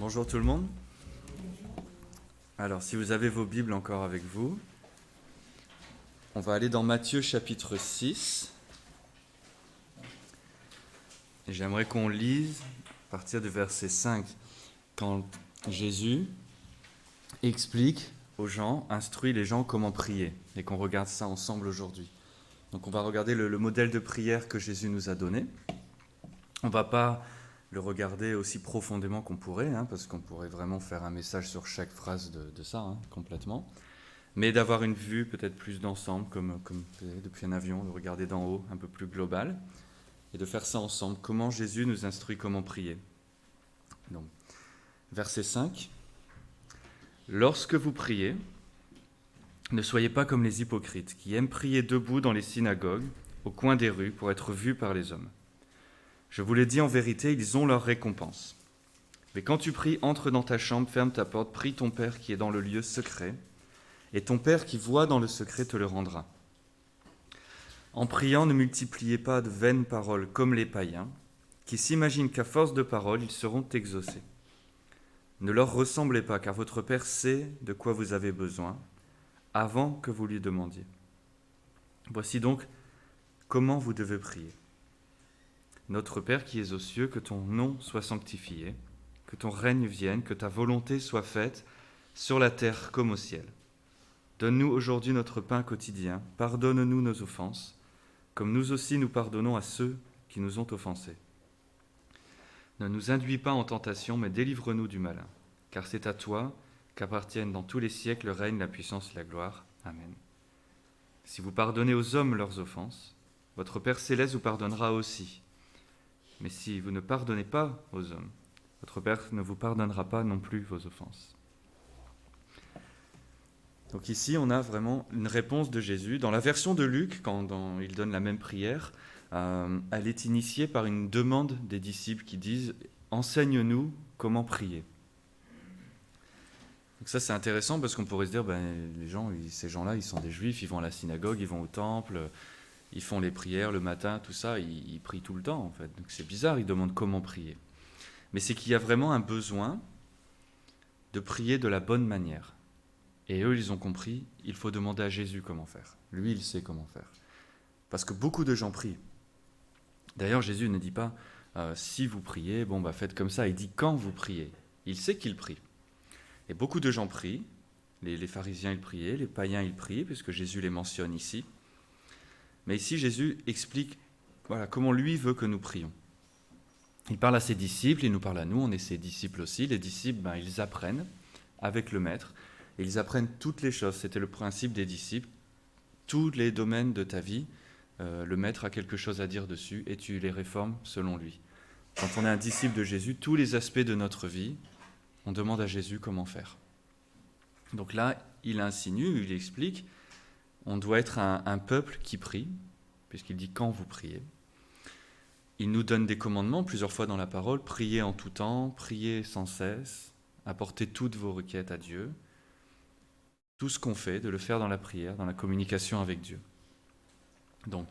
Bonjour tout le monde. Alors, si vous avez vos Bibles encore avec vous, on va aller dans Matthieu chapitre 6. Et j'aimerais qu'on lise à partir du verset 5, quand Jésus explique aux gens, instruit les gens comment prier, et qu'on regarde ça ensemble aujourd'hui. Donc on va regarder le modèle de prière que Jésus nous a donné. On ne va pas le regarder aussi profondément qu'on pourrait, parce qu'on pourrait vraiment faire un message sur chaque phrase de ça, complètement. Mais d'avoir une vue peut-être plus d'ensemble, comme depuis un avion, de regarder d'en haut, un peu plus global, et de faire ça ensemble. Comment Jésus nous instruit comment prier. Donc, verset 5. Lorsque vous priez, ne soyez pas comme les hypocrites, qui aiment prier debout dans les synagogues, au coin des rues, pour être vus par les hommes. Je vous l'ai dit en vérité, ils ont leur récompense. Mais quand tu pries, entre dans ta chambre, ferme ta porte, prie ton Père qui est dans le lieu secret, et ton Père qui voit dans le secret te le rendra. En priant, ne multipliez pas de vaines paroles comme les païens, qui s'imaginent qu'à force de paroles, ils seront exaucés. Ne leur ressemblez pas, car votre Père sait de quoi vous avez besoin, avant que vous lui demandiez. Voici donc comment vous devez prier. Notre Père qui es aux cieux, que ton nom soit sanctifié, que ton règne vienne, que ta volonté soit faite sur la terre comme au ciel. Donne-nous aujourd'hui notre pain quotidien, pardonne-nous nos offenses, comme nous aussi nous pardonnons à ceux qui nous ont offensés. Ne nous induis pas en tentation, mais délivre-nous du malin, car c'est à toi qu'appartiennent dans tous les siècles le règne, la puissance et la gloire. Amen. Si vous pardonnez aux hommes leurs offenses, votre Père céleste vous pardonnera aussi. Mais si vous ne pardonnez pas aux hommes, votre Père ne vous pardonnera pas non plus vos offenses. Donc ici, on a vraiment une réponse de Jésus. Dans la version de Luc, quand il donne la même prière, elle est initiée par une demande des disciples qui disent « Enseigne-nous comment prier ». Donc ça, c'est intéressant parce qu'on pourrait se dire ces gens-là, ils sont des juifs, ils vont à la synagogue, ils vont au temple, ils font les prières le matin, tout ça, ils prient tout le temps en fait. Donc c'est bizarre, ils demandent comment prier. Mais c'est qu'il y a vraiment un besoin de prier de la bonne manière. Et eux, ils ont compris, il faut demander à Jésus comment faire. Lui, il sait comment faire. Parce que beaucoup de gens prient. D'ailleurs, Jésus ne dit pas si vous priez, faites comme ça. Il dit quand vous priez. Il sait qu'il prie. Et beaucoup de gens prient. Les pharisiens, ils priaient. Les païens, ils prient, puisque Jésus les mentionne ici. Mais ici, Jésus explique comment lui veut que nous prions. Il parle à ses disciples, il nous parle à nous, on est ses disciples aussi. Les disciples, ils apprennent avec le maître. Et ils apprennent toutes les choses. C'était le principe des disciples. Tous les domaines de ta vie, le maître a quelque chose à dire dessus et tu les réformes selon lui. Quand on est un disciple de Jésus, tous les aspects de notre vie, on demande à Jésus comment faire. Donc là, il insinue, il explique, on doit être un peuple qui prie, puisqu'il dit quand vous priez. Il nous donne des commandements plusieurs fois dans la parole, priez en tout temps, priez sans cesse, apportez toutes vos requêtes à Dieu. Tout ce qu'on fait, de le faire dans la prière, dans la communication avec Dieu. Donc,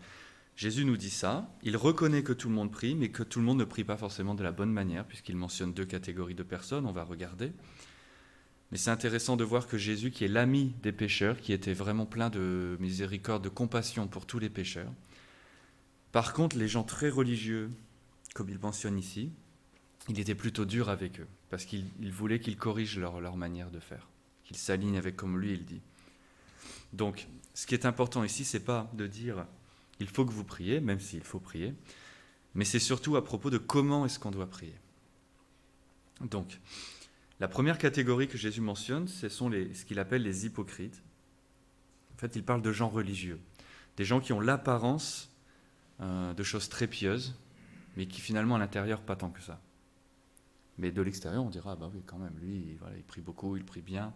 Jésus nous dit ça. Il reconnaît que tout le monde prie, mais que tout le monde ne prie pas forcément de la bonne manière, puisqu'il mentionne 2 catégories de personnes, on va regarder. Mais c'est intéressant de voir que Jésus, qui est l'ami des pécheurs, qui était vraiment plein de miséricorde, de compassion pour tous les pécheurs. Par contre, les gens très religieux, comme il mentionne ici, il était plutôt dur avec eux, parce qu'il voulait qu'ils corrigent leur manière de faire. Qu'il s'aligne avec comme lui il dit. Donc, ce qui est important ici, c'est pas de dire il faut que vous priez, même s'il faut prier, mais c'est surtout à propos de comment est-ce qu'on doit prier. Donc, la première catégorie que Jésus mentionne, ce sont ce qu'il appelle les hypocrites. En fait, il parle de gens religieux, des gens qui ont l'apparence de choses très pieuses, mais qui finalement à l'intérieur pas tant que ça. Mais de l'extérieur, on dira oui, quand même, lui, il prie beaucoup, il prie bien.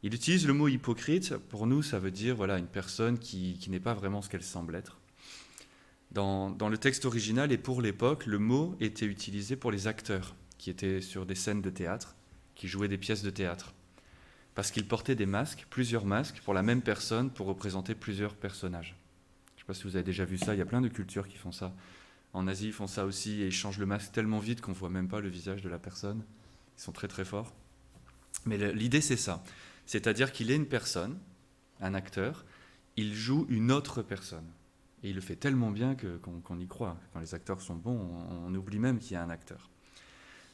Il utilise le mot hypocrite. Pour nous, ça veut dire une personne qui n'est pas vraiment ce qu'elle semble être. Dans le texte original et pour l'époque, le mot était utilisé pour les acteurs qui étaient sur des scènes de théâtre, qui jouaient des pièces de théâtre. Parce qu'ils portaient des masques, plusieurs masques, pour la même personne, pour représenter plusieurs personnages. Je ne sais pas si vous avez déjà vu ça, il y a plein de cultures qui font ça. En Asie, ils font ça aussi et ils changent le masque tellement vite qu'on ne voit même pas le visage de la personne. Ils sont très très forts. Mais l'idée c'est ça. C'est-à-dire qu'il est une personne, un acteur, il joue une autre personne. Et il le fait tellement bien qu'on y croit. Quand les acteurs sont bons, on oublie même qu'il y a un acteur.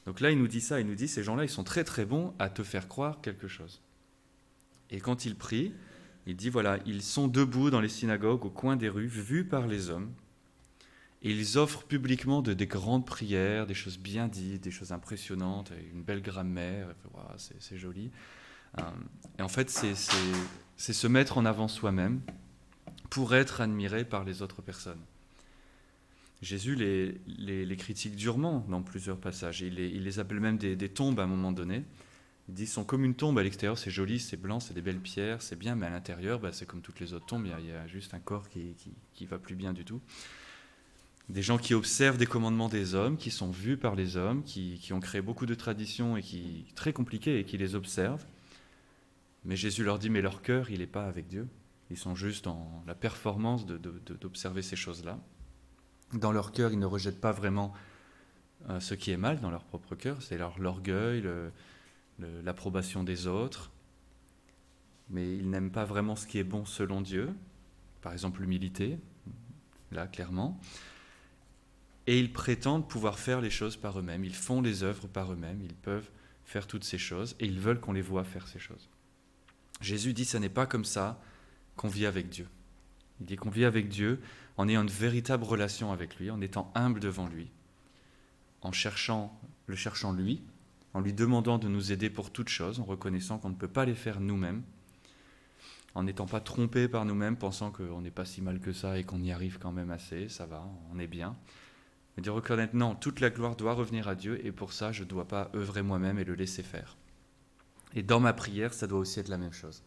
Donc là, il nous dit ça, il nous dit, ces gens-là, ils sont très très bons à te faire croire quelque chose. Et quand il prie, il dit, voilà, ils sont debout dans les synagogues, au coin des rues, vus par les hommes, et ils offrent publiquement des grandes prières, des choses bien dites, des choses impressionnantes, une belle grammaire, wow, c'est joli. Et en fait, c'est se mettre en avant soi-même pour être admiré par les autres personnes. Jésus les critique durement dans plusieurs passages. Il les appelle même des tombes à un moment donné. Il dit, ils sont comme une tombe, à l'extérieur c'est joli, c'est blanc, c'est des belles pierres, c'est bien, mais à l'intérieur, c'est comme toutes les autres tombes, il y a juste un corps qui va plus bien du tout. Des gens qui observent des commandements des hommes, qui sont vus par les hommes, qui ont créé beaucoup de traditions et qui très compliquées et qui les observent. Mais Jésus leur dit, mais leur cœur, il n'est pas avec Dieu. Ils sont juste dans la performance d'observer ces choses-là. Dans leur cœur, ils ne rejettent pas vraiment ce qui est mal dans leur propre cœur, c'est l'orgueil, l'approbation des autres. Mais ils n'aiment pas vraiment ce qui est bon selon Dieu, par exemple l'humilité, là clairement. Et ils prétendent pouvoir faire les choses par eux-mêmes, ils font les œuvres par eux-mêmes, ils peuvent faire toutes ces choses, et ils veulent qu'on les voie faire ces choses. Jésus dit, ce n'est pas comme ça qu'on vit avec Dieu. Il dit qu'on vit avec Dieu en ayant une véritable relation avec lui, en étant humble devant lui, en le cherchant lui, en lui demandant de nous aider pour toutes choses, en reconnaissant qu'on ne peut pas les faire nous-mêmes, en n'étant pas trompés par nous-mêmes, pensant qu'on n'est pas si mal que ça et qu'on y arrive quand même assez, ça va, on est bien. Mais de reconnaître, non, toute la gloire doit revenir à Dieu et pour ça, je ne dois pas œuvrer moi-même et le laisser faire. Et dans ma prière, ça doit aussi être la même chose.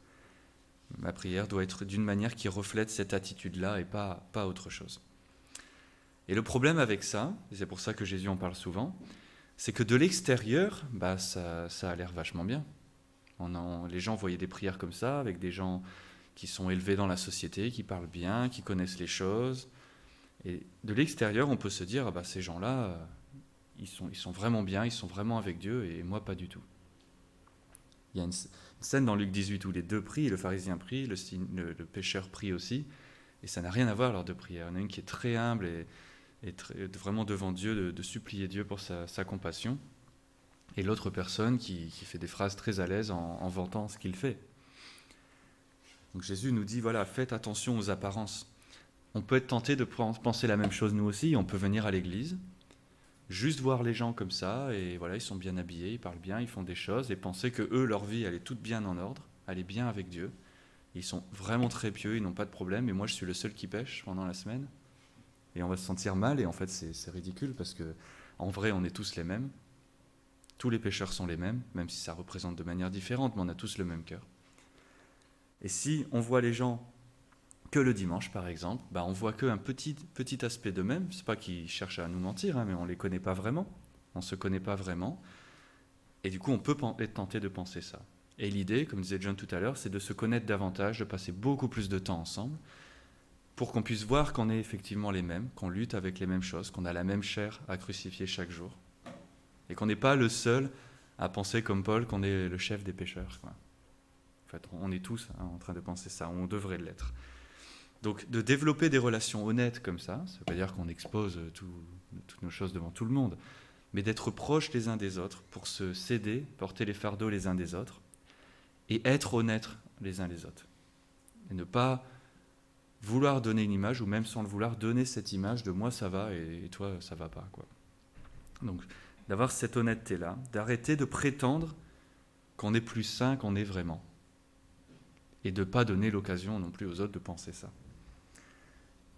Ma prière doit être d'une manière qui reflète cette attitude-là et pas autre chose. Et le problème avec ça, et c'est pour ça que Jésus en parle souvent, c'est que de l'extérieur, ça a l'air vachement bien. Les gens voyaient des prières comme ça, avec des gens qui sont élevés dans la société, qui parlent bien, qui connaissent les choses. Et de l'extérieur, on peut se dire, ces gens-là, ils sont vraiment bien, ils sont vraiment avec Dieu, et moi pas du tout. Il y a une scène dans Luc 18 où les deux prient, le pharisien prie, le pécheur prie aussi, et ça n'a rien à voir leurs deux prières. Il y en a une qui est très humble et vraiment devant Dieu, de supplier Dieu pour sa compassion, et l'autre personne qui fait des phrases très à l'aise en vantant ce qu'il fait. Donc Jésus nous dit, voilà, faites attention aux apparences. On peut être tenté de penser la même chose nous aussi, on peut venir à l'église, juste voir les gens comme ça, et voilà, ils sont bien habillés, ils parlent bien, ils font des choses, et penser que eux, leur vie, elle est toute bien en ordre, elle est bien avec Dieu. Ils sont vraiment très pieux, ils n'ont pas de problème, et moi je suis le seul qui pêche pendant la semaine. Et on va se sentir mal, et en fait c'est ridicule, parce que en vrai on est tous les mêmes. Tous les pécheurs sont les mêmes, même si ça représente de manière différente, mais on a tous le même cœur. Et si on voit les gens que le dimanche, par exemple, on voit qu'un petit aspect d'eux-mêmes. C'est pas qu'ils cherchent à nous mentir, mais on les connaît pas vraiment. On se connaît pas vraiment. Et du coup, on peut être tenté de penser ça. Et l'idée, comme disait John tout à l'heure, c'est de se connaître davantage, de passer beaucoup plus de temps ensemble, pour qu'on puisse voir qu'on est effectivement les mêmes, qu'on lutte avec les mêmes choses, qu'on a la même chair à crucifier chaque jour, et qu'on n'est pas le seul à penser comme Paul qu'on est le chef des pécheurs, quoi. En fait, on est tous en train de penser ça, on devrait l'être. Donc de développer des relations honnêtes comme ça veut pas dire qu'on expose toutes nos choses devant tout le monde, mais d'être proches les uns des autres pour se céder, porter les fardeaux les uns des autres, et être honnêtes les uns les autres. Et ne pas vouloir donner une image, ou même sans le vouloir, donner cette image de moi ça va et toi ça va pas, quoi. Donc d'avoir cette honnêteté-là, d'arrêter de prétendre qu'on est plus saint qu'on est vraiment, et de ne pas donner l'occasion non plus aux autres de penser ça.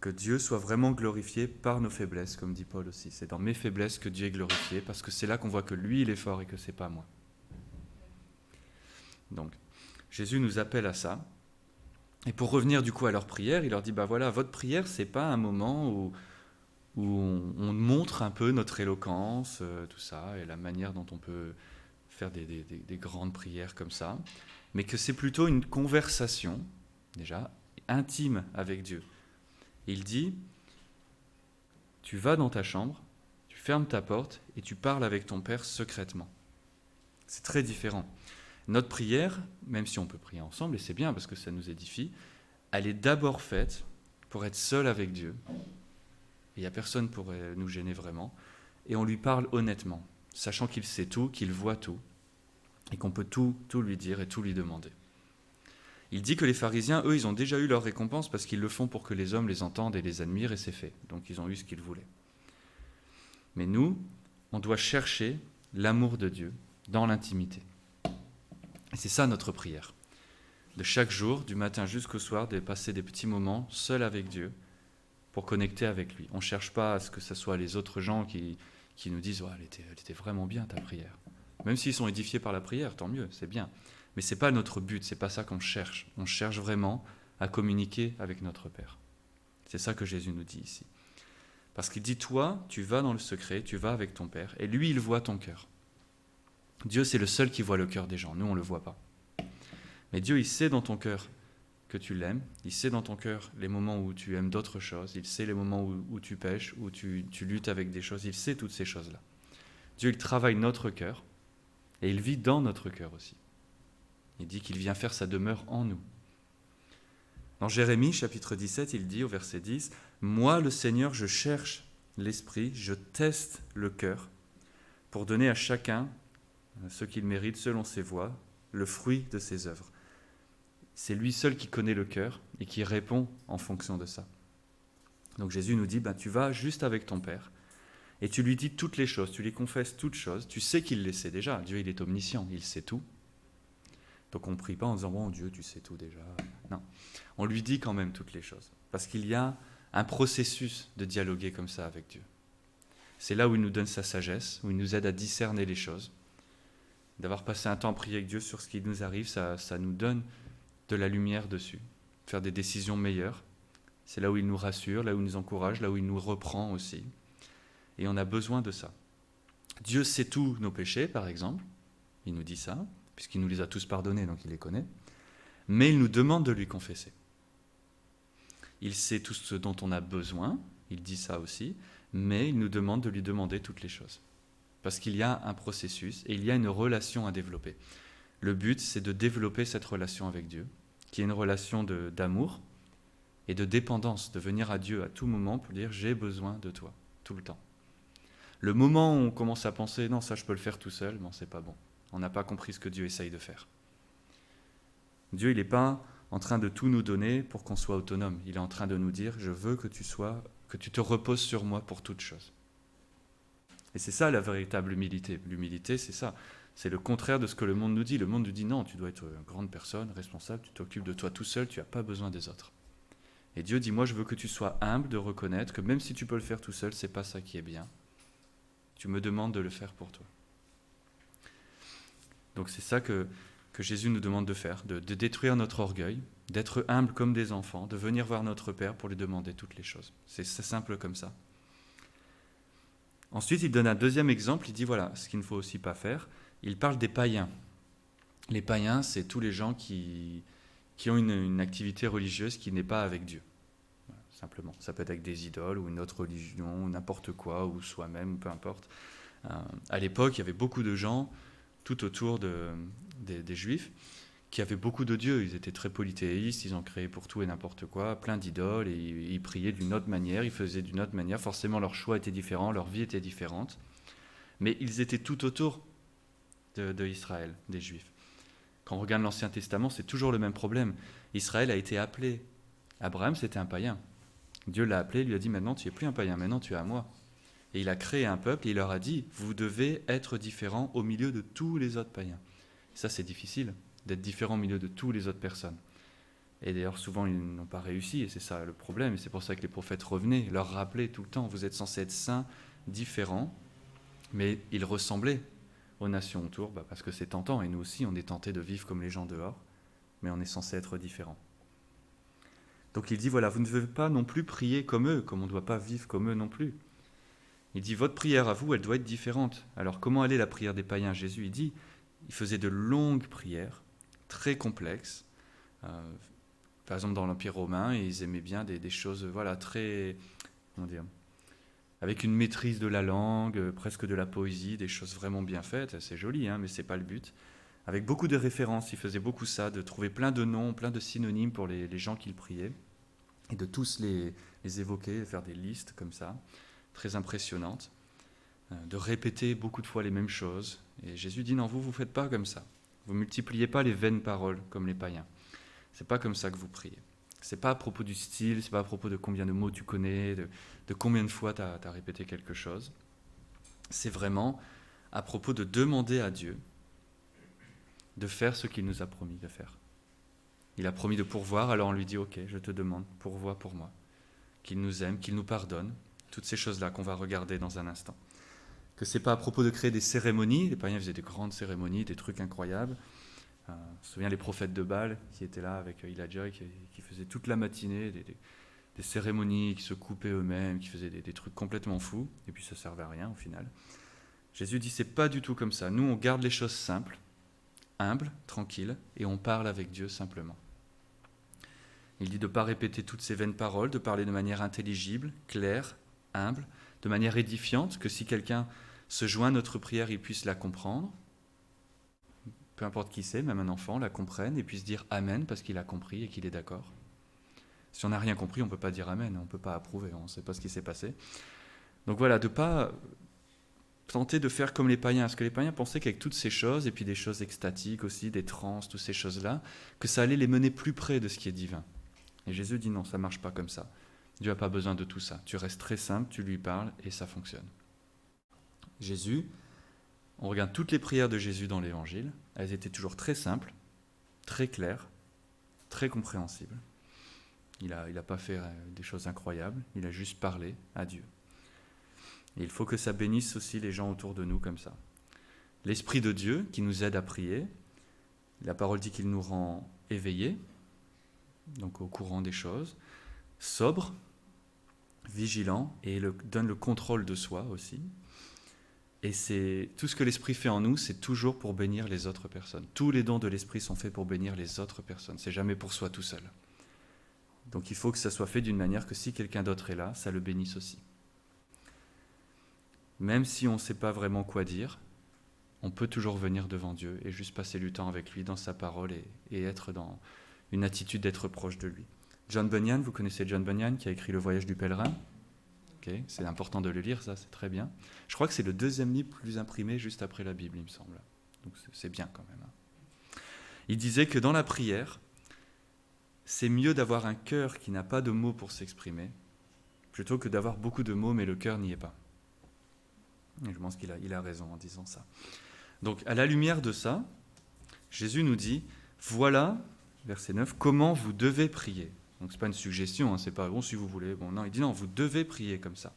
Que Dieu soit vraiment glorifié par nos faiblesses, comme dit Paul aussi. C'est dans mes faiblesses que Dieu est glorifié, parce que c'est là qu'on voit que lui, il est fort et que ce n'est pas moi. Donc, Jésus nous appelle à ça. Et pour revenir du coup à leur prière, il leur dit, voilà, votre prière, ce n'est pas un moment où on montre un peu notre éloquence, tout ça, et la manière dont on peut faire des grandes prières comme ça, mais que c'est plutôt une conversation, déjà, intime avec Dieu. Il dit, tu vas dans ta chambre, tu fermes ta porte et tu parles avec ton Père secrètement. C'est très différent. Notre prière, même si on peut prier ensemble, et c'est bien parce que ça nous édifie, elle est d'abord faite pour être seul avec Dieu. Il n'y a personne pour nous gêner vraiment. Et on lui parle honnêtement, sachant qu'il sait tout, qu'il voit tout, et qu'on peut tout lui dire et tout lui demander. Il dit que les pharisiens, eux, ils ont déjà eu leur récompense parce qu'ils le font pour que les hommes les entendent et les admirent, et c'est fait. Donc ils ont eu ce qu'ils voulaient. Mais nous, on doit chercher l'amour de Dieu dans l'intimité. Et c'est ça notre prière. De chaque jour, du matin jusqu'au soir, de passer des petits moments seuls avec Dieu pour connecter avec lui. On ne cherche pas à ce que ce soit les autres gens qui nous disent « elle était vraiment bien ta prière ». Même s'ils sont édifiés par la prière, tant mieux, c'est bien. Mais ce n'est pas notre but, ce n'est pas ça qu'on cherche. On cherche vraiment à communiquer avec notre Père. C'est ça que Jésus nous dit ici. Parce qu'il dit, toi, tu vas dans le secret, tu vas avec ton Père, et lui, il voit ton cœur. Dieu, c'est le seul qui voit le cœur des gens, nous, on ne le voit pas. Mais Dieu, il sait dans ton cœur que tu l'aimes, il sait dans ton cœur les moments où tu aimes d'autres choses, il sait les moments où tu pêches, où tu luttes avec des choses, il sait toutes ces choses-là. Dieu, il travaille notre cœur, et il vit dans notre cœur aussi. Il dit qu'il vient faire sa demeure en nous. Dans Jérémie, chapitre 17, il dit au verset 10, « Moi, le Seigneur, je cherche l'esprit, je teste le cœur, pour donner à chacun ce qu'il mérite selon ses voies, le fruit de ses œuvres. » C'est lui seul qui connaît le cœur et qui répond en fonction de ça. Donc Jésus nous dit, tu vas juste avec ton Père et tu lui dis toutes les choses, tu lui confesses toutes choses, tu sais qu'il les sait déjà, Dieu il est omniscient, il sait tout. Donc on ne prie pas en disant « Bon Dieu, tu sais tout déjà ». Non, on lui dit quand même toutes les choses, parce qu'il y a un processus de dialoguer comme ça avec Dieu. C'est là où il nous donne sa sagesse, où il nous aide à discerner les choses. D'avoir passé un temps à prier avec Dieu sur ce qui nous arrive, ça nous donne de la lumière dessus, faire des décisions meilleures. C'est là où il nous rassure, là où il nous encourage, là où il nous reprend aussi. Et on a besoin de ça. Dieu sait tous nos péchés, par exemple, il nous dit ça, puisqu'il nous les a tous pardonnés, donc il les connaît. Mais il nous demande de lui confesser. Il sait tout ce dont on a besoin, il dit ça aussi, mais il nous demande de lui demander toutes les choses. Parce qu'il y a un processus et il y a une relation à développer. Le but, c'est de développer cette relation avec Dieu, qui est une relation d'amour et de dépendance, de venir à Dieu à tout moment pour dire « j'ai besoin de toi », tout le temps. Le moment où on commence à penser « non, ça je peux le faire tout seul », c'est pas bon. On n'a pas compris ce que Dieu essaye de faire. Dieu, il n'est pas en train de tout nous donner pour qu'on soit autonome. Il est en train de nous dire « je veux que tu te reposes sur moi pour toute chose ». Et c'est ça la véritable humilité. L'humilité, c'est ça. C'est le contraire de ce que le monde nous dit. Le monde nous dit « non, tu dois être une grande personne, responsable, tu t'occupes de toi tout seul, tu n'as pas besoin des autres ». Et Dieu dit « moi, je veux que tu sois humble de reconnaître que même si tu peux le faire tout seul, ce n'est pas ça qui est bien. Tu me demandes de le faire pour toi ». Donc c'est ça que Jésus nous demande de faire, de détruire notre orgueil, d'être humble comme des enfants, de venir voir notre Père pour lui demander toutes les choses. C'est simple comme ça. Ensuite, il donne un deuxième exemple, il dit voilà, ce qu'il ne faut aussi pas faire, il parle des païens. Les païens, c'est tous les gens qui ont une activité religieuse qui n'est pas avec Dieu. Voilà, simplement. Ça peut être avec des idoles ou une autre religion, n'importe quoi, ou soi-même, peu importe. À l'époque, il y avait beaucoup de gens tout autour des Juifs qui avaient beaucoup de dieux. Ils étaient très polythéistes, ils en créaient pour tout et n'importe quoi, plein d'idoles, et ils priaient d'une autre manière, ils faisaient d'une autre manière. Forcément, leur choix était différent, leur vie était différente. Mais ils étaient tout autour de Israël, des Juifs. Quand on regarde l'Ancien Testament, c'est toujours le même problème. Israël a été appelé. Abraham, c'était un païen. Dieu l'a appelé, lui a dit, maintenant tu n'es plus un païen, maintenant tu es à moi. Et il a créé un peuple et il leur a dit, vous devez être différents au milieu de tous les autres païens. Ça, c'est difficile, d'être différent au milieu de toutes les autres personnes. Et d'ailleurs, souvent, ils n'ont pas réussi, et c'est ça le problème. Et c'est pour ça que les prophètes revenaient, leur rappelaient tout le temps, vous êtes censés être saints, différents, mais ils ressemblaient aux nations autour, parce que c'est tentant, et nous aussi, on est tentés de vivre comme les gens dehors, mais on est censé être différents. Donc il dit, voilà, vous ne devez pas non plus prier comme eux, comme on ne doit pas vivre comme eux non plus. Il dit, votre prière à vous, elle doit être différente. Alors comment allait la prière des païens? Jésus, il dit, il faisait de longues prières, très complexes. Par exemple, dans l'Empire romain, ils aimaient bien des choses, voilà, très, comment dire, avec une maîtrise de la langue, presque de la poésie, des choses vraiment bien faites. C'est joli, hein, mais ce n'est pas le but. Avec beaucoup de références, il faisait beaucoup ça, de trouver plein de noms, plein de synonymes pour les gens qu'il priait, et de tous les évoquer, faire des listes comme ça, très impressionnantes, de répéter beaucoup de fois les mêmes choses. Et Jésus dit, non, vous ne faites pas comme ça. Vous ne multipliez pas les vaines paroles comme les païens. Ce n'est pas comme ça que vous priez. Ce n'est pas à propos du style, ce n'est pas à propos de combien de mots tu connais, de combien de fois tu as répété quelque chose. C'est vraiment à propos de demander à Dieu de faire ce qu'il nous a promis de faire. Il a promis de pourvoir, alors on lui dit, ok, je te demande, pourvois pour moi. Qu'il nous aime, qu'il nous pardonne, toutes ces choses-là qu'on va regarder dans un instant. Que ce n'est pas à propos de créer des cérémonies, les païens faisaient des grandes cérémonies, des trucs incroyables. Je me souviens les prophètes de Baal qui étaient là avec Elijah, qui faisaient toute la matinée des cérémonies, qui se coupaient eux-mêmes, qui faisaient des trucs complètement fous, et puis ça ne servait à rien au final. Jésus dit, c'est pas du tout comme ça. Nous, on garde les choses simples, humbles, tranquilles, et on parle avec Dieu simplement. Il dit de ne pas répéter toutes ces vaines paroles, de parler de manière intelligible, claire, humble, de manière édifiante, que si quelqu'un se joint à notre prière, il puisse la comprendre, peu importe qui c'est, même un enfant, la comprenne et puisse dire Amen parce qu'il a compris et qu'il est d'accord. Si on n'a rien compris, on ne peut pas dire Amen, on ne peut pas approuver, on ne sait pas ce qui s'est passé. Donc voilà, de ne pas tenter de faire comme les païens, parce que les païens pensaient qu'avec toutes ces choses, et puis des choses extatiques aussi, des transes, toutes ces choses-là, que ça allait les mener plus près de ce qui est divin. Et Jésus dit non, ça ne marche pas comme ça. Dieu n'a pas besoin de tout ça. Tu restes très simple, tu lui parles et ça fonctionne. Jésus, on regarde toutes les prières de Jésus dans l'Évangile, elles étaient toujours très simples, très claires, très compréhensibles. Il n'a pas fait des choses incroyables, il a juste parlé à Dieu. Et il faut que ça bénisse aussi les gens autour de nous comme ça. L'Esprit de Dieu qui nous aide à prier, la parole dit qu'il nous rend éveillés, donc au courant des choses, sobres, vigilants, et donne le contrôle de soi aussi. Et c'est tout ce que l'Esprit fait en nous, c'est toujours pour bénir les autres personnes. Tous les dons de l'Esprit sont faits pour bénir les autres personnes. C'est jamais pour soi tout seul. Donc il faut que ça soit fait d'une manière que si quelqu'un d'autre est là, ça le bénisse aussi. Même si on ne sait pas vraiment quoi dire, on peut toujours venir devant Dieu et juste passer du temps avec lui dans sa parole et être dans une attitude d'être proche de lui. John Bunyan, vous connaissez John Bunyan qui a écrit Le Voyage du pèlerin. Okay, c'est important de le lire, ça, c'est très bien. Je crois que c'est le deuxième livre plus imprimé juste après la Bible, il me semble. Donc c'est bien quand même. Il disait que dans la prière, c'est mieux d'avoir un cœur qui n'a pas de mots pour s'exprimer, plutôt que d'avoir beaucoup de mots mais le cœur n'y est pas. Et je pense qu'il a raison en disant ça. Donc à la lumière de ça, Jésus nous dit, voilà, verset 9, comment vous devez prier. Donc ce n'est pas une suggestion, hein, c'est pas bon si vous voulez. Bon, non, il dit non, vous devez prier comme ça.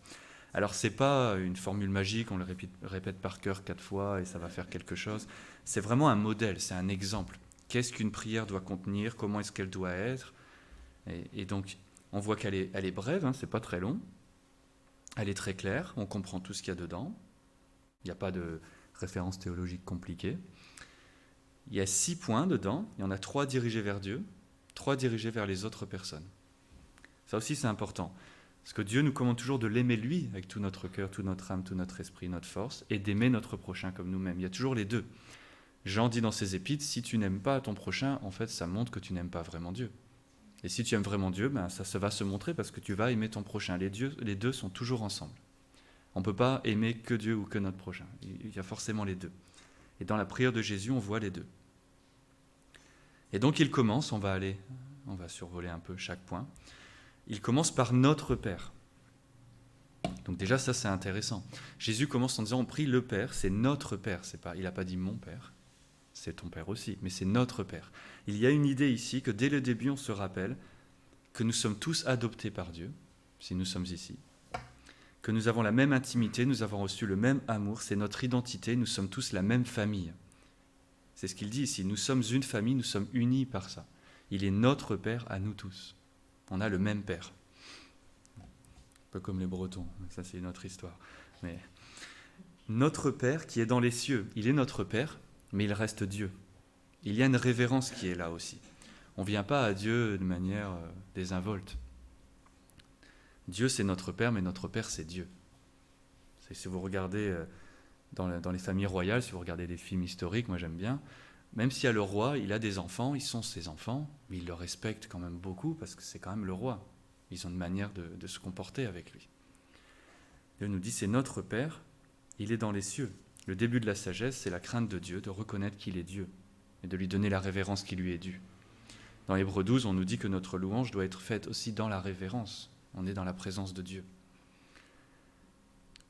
Alors ce n'est pas une formule magique, on le répète par cœur 4 fois et ça va faire quelque chose. C'est vraiment un modèle, c'est un exemple. Qu'est-ce qu'une prière doit contenir, comment est-ce qu'elle doit être. Et donc on voit qu'elle est brève, hein, c'est pas très long. Elle est très claire, on comprend tout ce qu'il y a dedans. Il n'y a pas de référence théologique compliquée. Il y a 6 points dedans, il y en a 3 dirigés vers Dieu, 3 dirigés vers les autres personnes. Ça aussi c'est important, parce que Dieu nous commande toujours de l'aimer lui, avec tout notre cœur, toute notre âme, tout notre esprit, notre force, et d'aimer notre prochain comme nous-mêmes. Il y a toujours les deux. Jean dit dans ses épîtres, si tu n'aimes pas ton prochain, en fait ça montre que tu n'aimes pas vraiment Dieu. Et si tu aimes vraiment Dieu, ben, ça va se montrer parce que tu vas aimer ton prochain. Les deux sont toujours ensemble. On ne peut pas aimer que Dieu ou que notre prochain. Il y a forcément les deux. Et dans la prière de Jésus, on voit les deux. Et donc il commence, on va survoler un peu chaque point. Il commence par notre Père. Donc déjà ça c'est intéressant. Jésus commence en disant on prie le Père, c'est notre Père. Il n'a pas dit mon Père, c'est ton Père aussi, mais c'est notre Père. Il y a une idée ici que dès le début on se rappelle que nous sommes tous adoptés par Dieu, si nous sommes ici. Que nous avons la même intimité, nous avons reçu le même amour, c'est notre identité, nous sommes tous la même famille. C'est ce qu'il dit ici, nous sommes une famille, nous sommes unis par ça. Il est notre Père à nous tous. On a le même Père. Un peu comme les Bretons, ça c'est une autre histoire. Mais notre Père qui est dans les cieux, il est notre Père, mais il reste Dieu. Il y a une révérence qui est là aussi. On ne vient pas à Dieu de manière désinvolte. Dieu c'est notre Père, mais notre Père c'est Dieu. Si vous regardez dans les familles royales, si vous regardez des films historiques, moi j'aime bien, même s'il y a le roi, il a des enfants, ils sont ses enfants, mais il le respecte quand même beaucoup parce que c'est quand même le roi. Ils ont une manière de se comporter avec lui. Dieu nous dit, c'est notre Père, il est dans les cieux. Le début de la sagesse, c'est la crainte de Dieu, de reconnaître qu'il est Dieu et de lui donner la révérence qui lui est due. Dans Hébreux 12, on nous dit que notre louange doit être faite aussi dans la révérence. On est dans la présence de Dieu.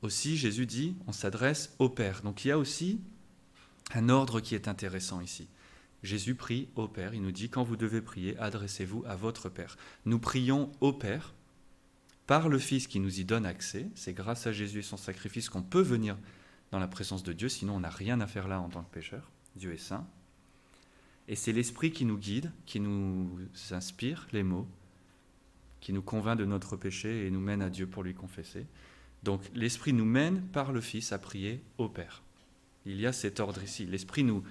Aussi, Jésus dit, on s'adresse au Père. Donc il y a aussi un ordre qui est intéressant ici. Jésus prie au Père. Il nous dit, quand vous devez prier, adressez-vous à votre Père. Nous prions au Père par le Fils qui nous y donne accès. C'est grâce à Jésus et son sacrifice qu'on peut venir dans la présence de Dieu, sinon on n'a rien à faire là en tant que pécheur. Dieu est saint. Et c'est l'Esprit qui nous guide, qui nous inspire les mots, qui nous convainc de notre péché et nous mène à Dieu pour lui confesser. Donc l'Esprit nous mène par le Fils à prier au Père. Il y a cet ordre ici. L'Esprit nous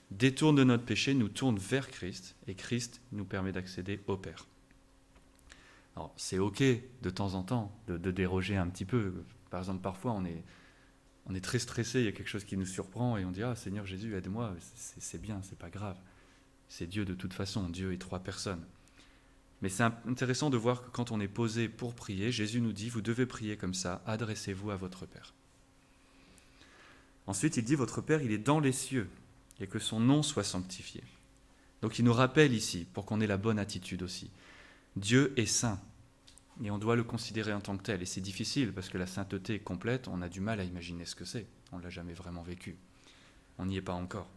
détourne de notre péché, nous tourne vers Christ, et Christ nous permet d'accéder au Père. Alors c'est ok de temps en temps de déroger un petit peu. Par exemple, parfois on est très stressé, il y a quelque chose qui nous surprend, et on dit « Ah Seigneur Jésus, aide-moi », c'est bien, c'est pas grave. C'est Dieu de toute façon, Dieu est 3 personnes. Mais c'est intéressant de voir que quand on est posé pour prier, Jésus nous dit, vous devez prier comme ça, adressez-vous à votre Père. Ensuite, il dit, votre Père, il est dans les cieux, et que son nom soit sanctifié. Donc il nous rappelle ici, pour qu'on ait la bonne attitude aussi, Dieu est saint, et on doit le considérer en tant que tel. Et c'est difficile, parce que la sainteté complète, on a du mal à imaginer ce que c'est. On ne l'a jamais vraiment vécu. On n'y est pas encore.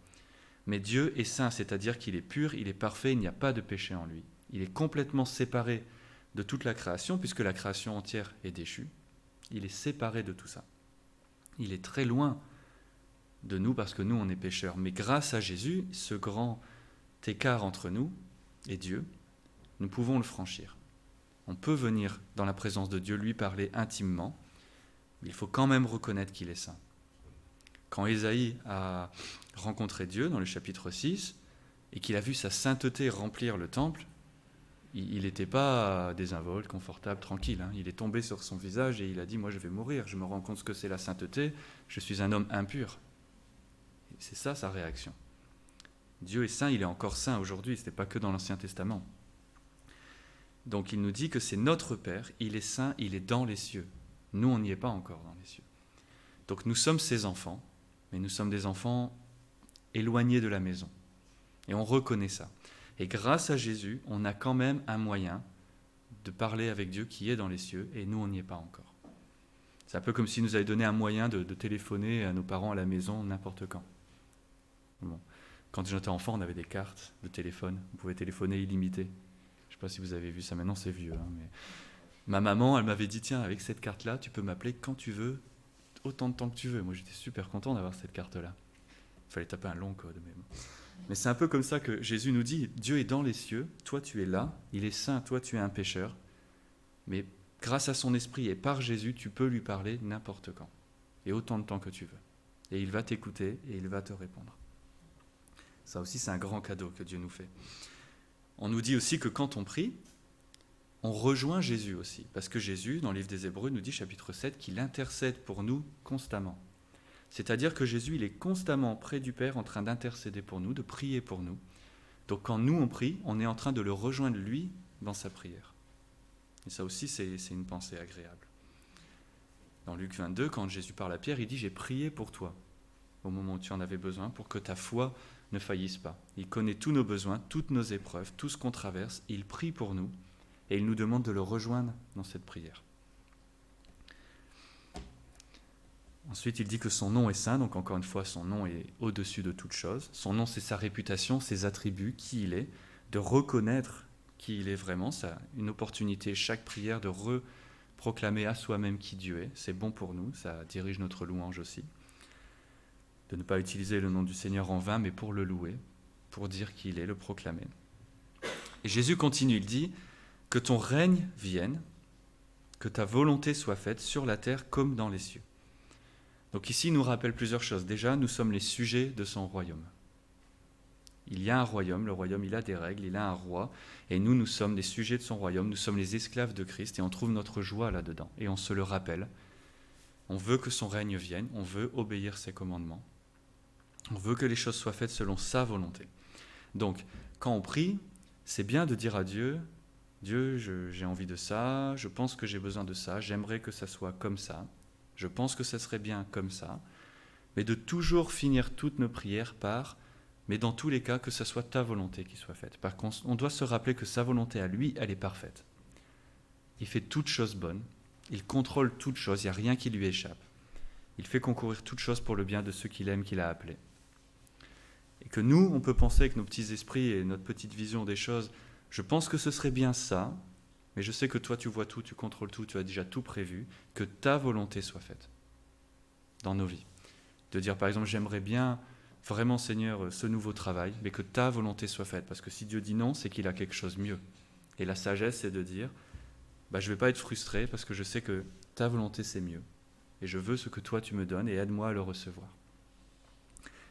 Mais Dieu est saint, c'est-à-dire qu'il est pur, il est parfait, il n'y a pas de péché en lui. Il est complètement séparé de toute la création, puisque la création entière est déchue. Il est séparé de tout ça. Il est très loin de nous, parce que nous, on est pécheurs. Mais grâce à Jésus, ce grand écart entre nous et Dieu, nous pouvons le franchir. On peut venir dans la présence de Dieu, lui parler intimement, mais il faut quand même reconnaître qu'il est saint. Quand Ésaïe a rencontré Dieu dans le chapitre 6 et qu'il a vu sa sainteté remplir le temple, il n'était pas désinvolte, confortable, tranquille. Il est tombé sur son visage et il a dit « Moi, je vais mourir, je me rends compte ce que c'est la sainteté, je suis un homme impur. » C'est ça sa réaction. Dieu est saint, il est encore saint aujourd'hui, ce n'est pas que dans l'Ancien Testament. Donc il nous dit que c'est notre Père, il est saint, il est dans les cieux. Nous, on n'y est pas encore dans les cieux. Donc nous sommes ses enfants, mais nous sommes des enfants éloignés de la maison. Et on reconnaît ça. Et grâce à Jésus, on a quand même un moyen de parler avec Dieu qui est dans les cieux, et nous, on n'y est pas encore. C'est un peu comme s'il nous avait donné un moyen de téléphoner à nos parents à la maison n'importe quand. Bon. Quand j'étais enfant, on avait des cartes de téléphone. On pouvait téléphoner illimité. Je ne sais pas si vous avez vu ça, maintenant c'est vieux. Mais ma maman, elle m'avait dit, tiens, avec cette carte-là, tu peux m'appeler quand tu veux, autant de temps que tu veux. Moi, j'étais super content d'avoir cette carte-là. Il fallait taper un long code. Mais c'est un peu comme ça que Jésus nous dit, Dieu est dans les cieux, toi tu es là, il est saint, toi tu es un pécheur. Mais grâce à son esprit et par Jésus, tu peux lui parler n'importe quand. Et autant de temps que tu veux. Et il va t'écouter et il va te répondre. Ça aussi, c'est un grand cadeau que Dieu nous fait. On nous dit aussi que quand on prie, on rejoint Jésus aussi. Parce que Jésus, dans le livre des Hébreux, nous dit, chapitre 7, qu'il intercède pour nous constamment. C'est-à-dire que Jésus, il est constamment près du Père en train d'intercéder pour nous, de prier pour nous. Donc quand nous, on prie, on est en train de le rejoindre, lui, dans sa prière. Et ça aussi, c'est une pensée agréable. Dans Luc 22, quand Jésus parle à Pierre, il dit « J'ai prié pour toi, au moment où tu en avais besoin, pour que ta foi ne faillisse pas. » Il connaît tous nos besoins, toutes nos épreuves, tout ce qu'on traverse. Il prie pour nous et il nous demande de le rejoindre dans cette prière. Ensuite, il dit que son nom est saint, donc encore une fois, son nom est au-dessus de toute chose. Son nom, c'est sa réputation, ses attributs, qui il est, de reconnaître qui il est vraiment. C'est une opportunité, chaque prière, de reproclamer à soi-même qui Dieu est. C'est bon pour nous, ça dirige notre louange aussi. De ne pas utiliser le nom du Seigneur en vain, mais pour le louer, pour dire qui il est, le proclamer. Et Jésus continue, il dit que ton règne vienne, que ta volonté soit faite sur la terre comme dans les cieux. Donc ici, il nous rappelle plusieurs choses. Déjà, nous sommes les sujets de son royaume. Il y a un royaume, le royaume, il a des règles, il a un roi, et nous sommes les sujets de son royaume, nous sommes les esclaves de Christ, et on trouve notre joie là-dedans, et on se le rappelle. On veut que son règne vienne, on veut obéir ses commandements. On veut que les choses soient faites selon sa volonté. Donc, quand on prie, c'est bien de dire à Dieu, Dieu, j'ai envie de ça, je pense que j'ai besoin de ça, j'aimerais que ça soit comme ça, je pense que ça serait bien comme ça, mais de toujours finir toutes nos prières par, mais dans tous les cas, que ce soit ta volonté qui soit faite. Par contre, on doit se rappeler que sa volonté à lui, elle est parfaite. Il fait toutes choses bonnes, il contrôle toutes choses, il n'y a rien qui lui échappe. Il fait concourir toutes choses pour le bien de ceux qu'il aime, qu'il a appelés. Et que nous, on peut penser avec nos petits esprits et notre petite vision des choses, je pense que ce serait bien ça, mais je sais que toi tu vois tout, tu contrôles tout, tu as déjà tout prévu, que ta volonté soit faite dans nos vies. De dire par exemple, j'aimerais bien vraiment Seigneur ce nouveau travail, mais que ta volonté soit faite, parce que si Dieu dit non, c'est qu'il a quelque chose de mieux. Et la sagesse, c'est de dire, je ne vais pas être frustré parce que je sais que ta volonté c'est mieux, et je veux ce que toi tu me donnes et aide-moi à le recevoir.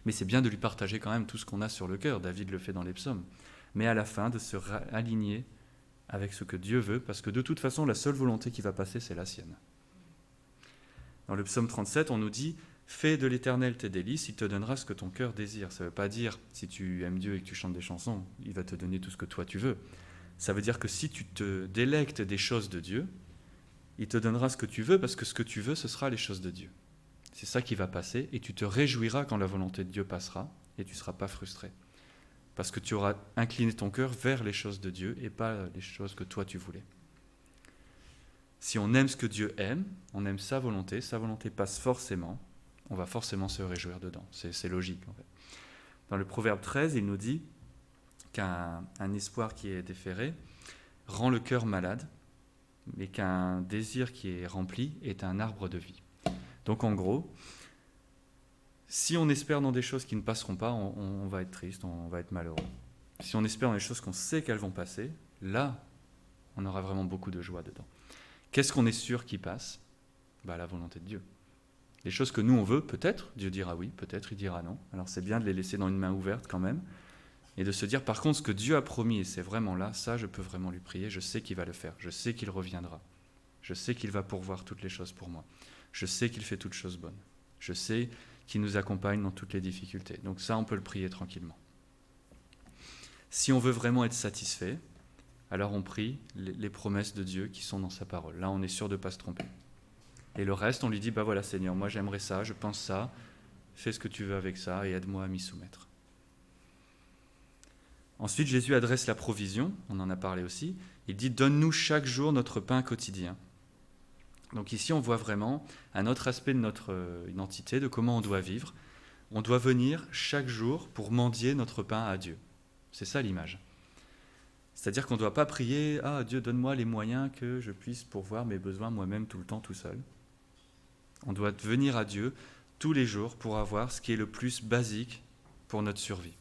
Mais c'est bien de lui partager quand même tout ce qu'on a sur le cœur, David le fait dans les psaumes, mais à la fin de se aligner avec ce que Dieu veut, parce que de toute façon, la seule volonté qui va passer, c'est la sienne. Dans le psaume 37, on nous dit « Fais de l'Éternel tes délices, il te donnera ce que ton cœur désire ». Ça ne veut pas dire, si tu aimes Dieu et que tu chantes des chansons, il va te donner tout ce que toi tu veux. Ça veut dire que si tu te délectes des choses de Dieu, il te donnera ce que tu veux, parce que ce que tu veux, ce sera les choses de Dieu. C'est ça qui va passer, et tu te réjouiras quand la volonté de Dieu passera, et tu ne seras pas frustré. Parce que tu auras incliné ton cœur vers les choses de Dieu et pas les choses que toi tu voulais. Si on aime ce que Dieu aime, on aime sa volonté passe forcément, on va forcément se réjouir dedans. C'est logique en fait. Dans le Proverbe 13, il nous dit qu'un espoir qui est déféré rend le cœur malade, mais qu'un désir qui est rempli est un arbre de vie. Donc en gros, si on espère dans des choses qui ne passeront pas, on va être triste, on va être malheureux. Si on espère dans des choses qu'on sait qu'elles vont passer, là, on aura vraiment beaucoup de joie dedans. Qu'est-ce qu'on est sûr qui passe ? La volonté de Dieu. Les choses que nous on veut, peut-être, Dieu dira oui, peut-être il dira non. Alors c'est bien de les laisser dans une main ouverte quand même, et de se dire par contre ce que Dieu a promis, et c'est vraiment là, ça je peux vraiment lui prier, je sais qu'il va le faire, je sais qu'il reviendra, je sais qu'il va pourvoir toutes les choses pour moi, je sais qu'il fait toutes choses bonnes, je sais qui nous accompagne dans toutes les difficultés. Donc ça, on peut le prier tranquillement. Si on veut vraiment être satisfait, alors on prie les promesses de Dieu qui sont dans sa parole. Là, on est sûr de ne pas se tromper. Et le reste, on lui dit, voilà Seigneur, moi j'aimerais ça, je pense ça, fais ce que tu veux avec ça et aide-moi à m'y soumettre. Ensuite, Jésus adresse la provision, on en a parlé aussi. Il dit, donne-nous chaque jour notre pain quotidien. Donc ici, on voit vraiment un autre aspect de notre identité, de comment on doit vivre. On doit venir chaque jour pour mendier notre pain à Dieu. C'est ça l'image. C'est-à-dire qu'on ne doit pas prier « Ah, Dieu, donne-moi les moyens que je puisse pourvoir mes besoins moi-même tout le temps, tout seul. » On doit venir à Dieu tous les jours pour avoir ce qui est le plus basique pour notre survie.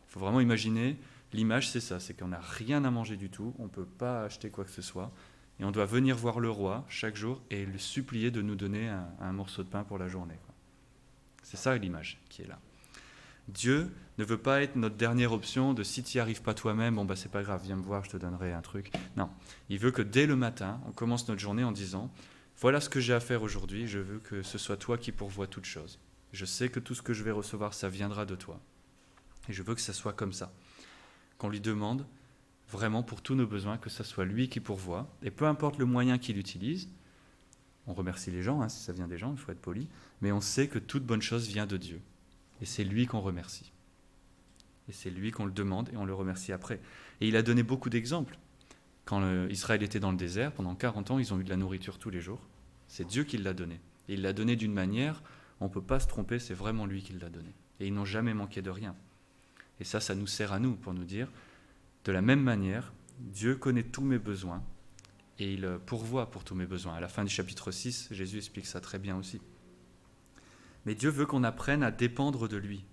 Il faut vraiment imaginer, l'image c'est ça, c'est qu'on n'a rien à manger du tout, on ne peut pas acheter quoi que ce soit, et on doit venir voir le roi chaque jour et le supplier de nous donner un morceau de pain pour la journée. C'est ça l'image qui est là. Dieu ne veut pas être notre dernière option de si tu n'y arrives pas toi-même, c'est pas grave, viens me voir, je te donnerai un truc. Non, il veut que dès le matin, on commence notre journée en disant voilà ce que j'ai à faire aujourd'hui, je veux que ce soit toi qui pourvois toutes choses. Je sais que tout ce que je vais recevoir, ça viendra de toi. Et je veux que ça soit comme ça. Qu'on lui demande vraiment pour tous nos besoins, que ce soit lui qui pourvoit, et peu importe le moyen qu'il utilise, on remercie les gens, si ça vient des gens, il faut être poli, mais on sait que toute bonne chose vient de Dieu. Et c'est lui qu'on remercie. Et c'est lui qu'on le demande et on le remercie après. Et il a donné beaucoup d'exemples. Quand Israël était dans le désert, pendant 40 ans, ils ont eu de la nourriture tous les jours. C'est Dieu qui l'a donné. Et il l'a donné d'une manière, on ne peut pas se tromper, c'est vraiment lui qui l'a donné. Et ils n'ont jamais manqué de rien. Et ça nous sert à nous pour nous dire, de la même manière, Dieu connaît tous mes besoins et il pourvoit pour tous mes besoins. À la fin du chapitre 6, Jésus explique ça très bien aussi. Mais Dieu veut qu'on apprenne à dépendre de lui.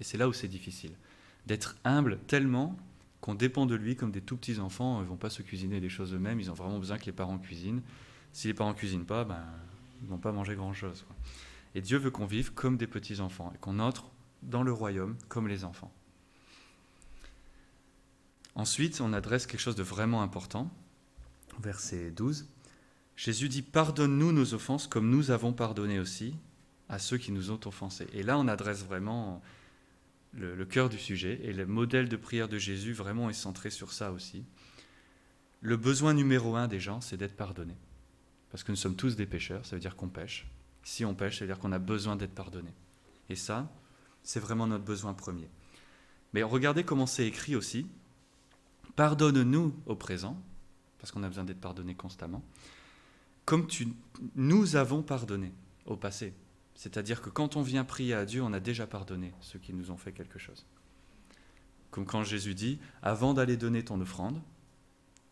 Et c'est là où c'est difficile. D'être humble tellement qu'on dépend de lui comme des tout petits enfants. Ils ne vont pas se cuisiner des choses eux-mêmes, ils ont vraiment besoin que les parents cuisinent. Si les parents ne cuisinent pas, ils ne vont pas manger grand-chose. Et Dieu veut qu'on vive comme des petits enfants et qu'on entre dans le royaume comme les enfants. Ensuite, on adresse quelque chose de vraiment important, verset 12. Jésus dit « Pardonne-nous nos offenses comme nous avons pardonné aussi à ceux qui nous ont offensés. » Et là, on adresse vraiment le cœur du sujet. Et le modèle de prière de Jésus vraiment est centré sur ça aussi. Le besoin numéro 1 des gens, c'est d'être pardonné. Parce que nous sommes tous des pécheurs, ça veut dire qu'on pêche. Si on pêche, ça veut dire qu'on a besoin d'être pardonné. Et ça, c'est vraiment notre besoin premier. Mais regardez comment c'est écrit aussi. Pardonne-nous au présent, parce qu'on a besoin d'être pardonné constamment, comme nous avons pardonné au passé. C'est-à-dire que quand on vient prier à Dieu, on a déjà pardonné ceux qui nous ont fait quelque chose. Comme quand Jésus dit, avant d'aller donner ton offrande,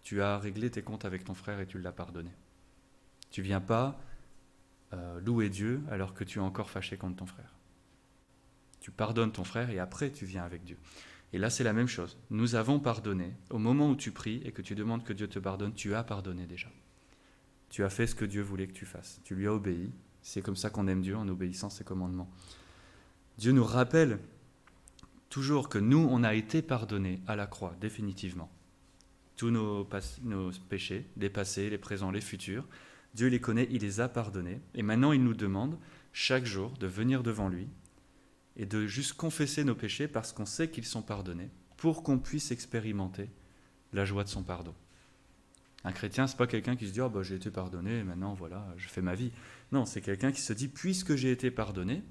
tu as réglé tes comptes avec ton frère et tu l'as pardonné. Tu ne viens pas louer Dieu alors que tu es encore fâché contre ton frère. Tu pardonnes ton frère et après tu viens avec Dieu. Et là c'est la même chose. Nous avons pardonné. Au moment où tu pries et que tu demandes que Dieu te pardonne, tu as pardonné déjà. Tu as fait ce que Dieu voulait que tu fasses. Tu lui as obéi. C'est comme ça qu'on aime Dieu, en obéissant ses commandements. Dieu nous rappelle toujours que nous, on a été pardonnés à la croix, définitivement. Tous nos péchés, les passés, les présents, les futurs, Dieu les connaît, il les a pardonnés. Et maintenant, il nous demande chaque jour de venir devant lui et de juste confesser nos péchés parce qu'on sait qu'ils sont pardonnés, pour qu'on puisse expérimenter la joie de son pardon. Un chrétien, c'est pas quelqu'un qui se dit « Oh, j'ai été pardonné, maintenant, voilà, je fais ma vie ». Non, c'est quelqu'un qui se dit « Puisque j'ai été pardonné,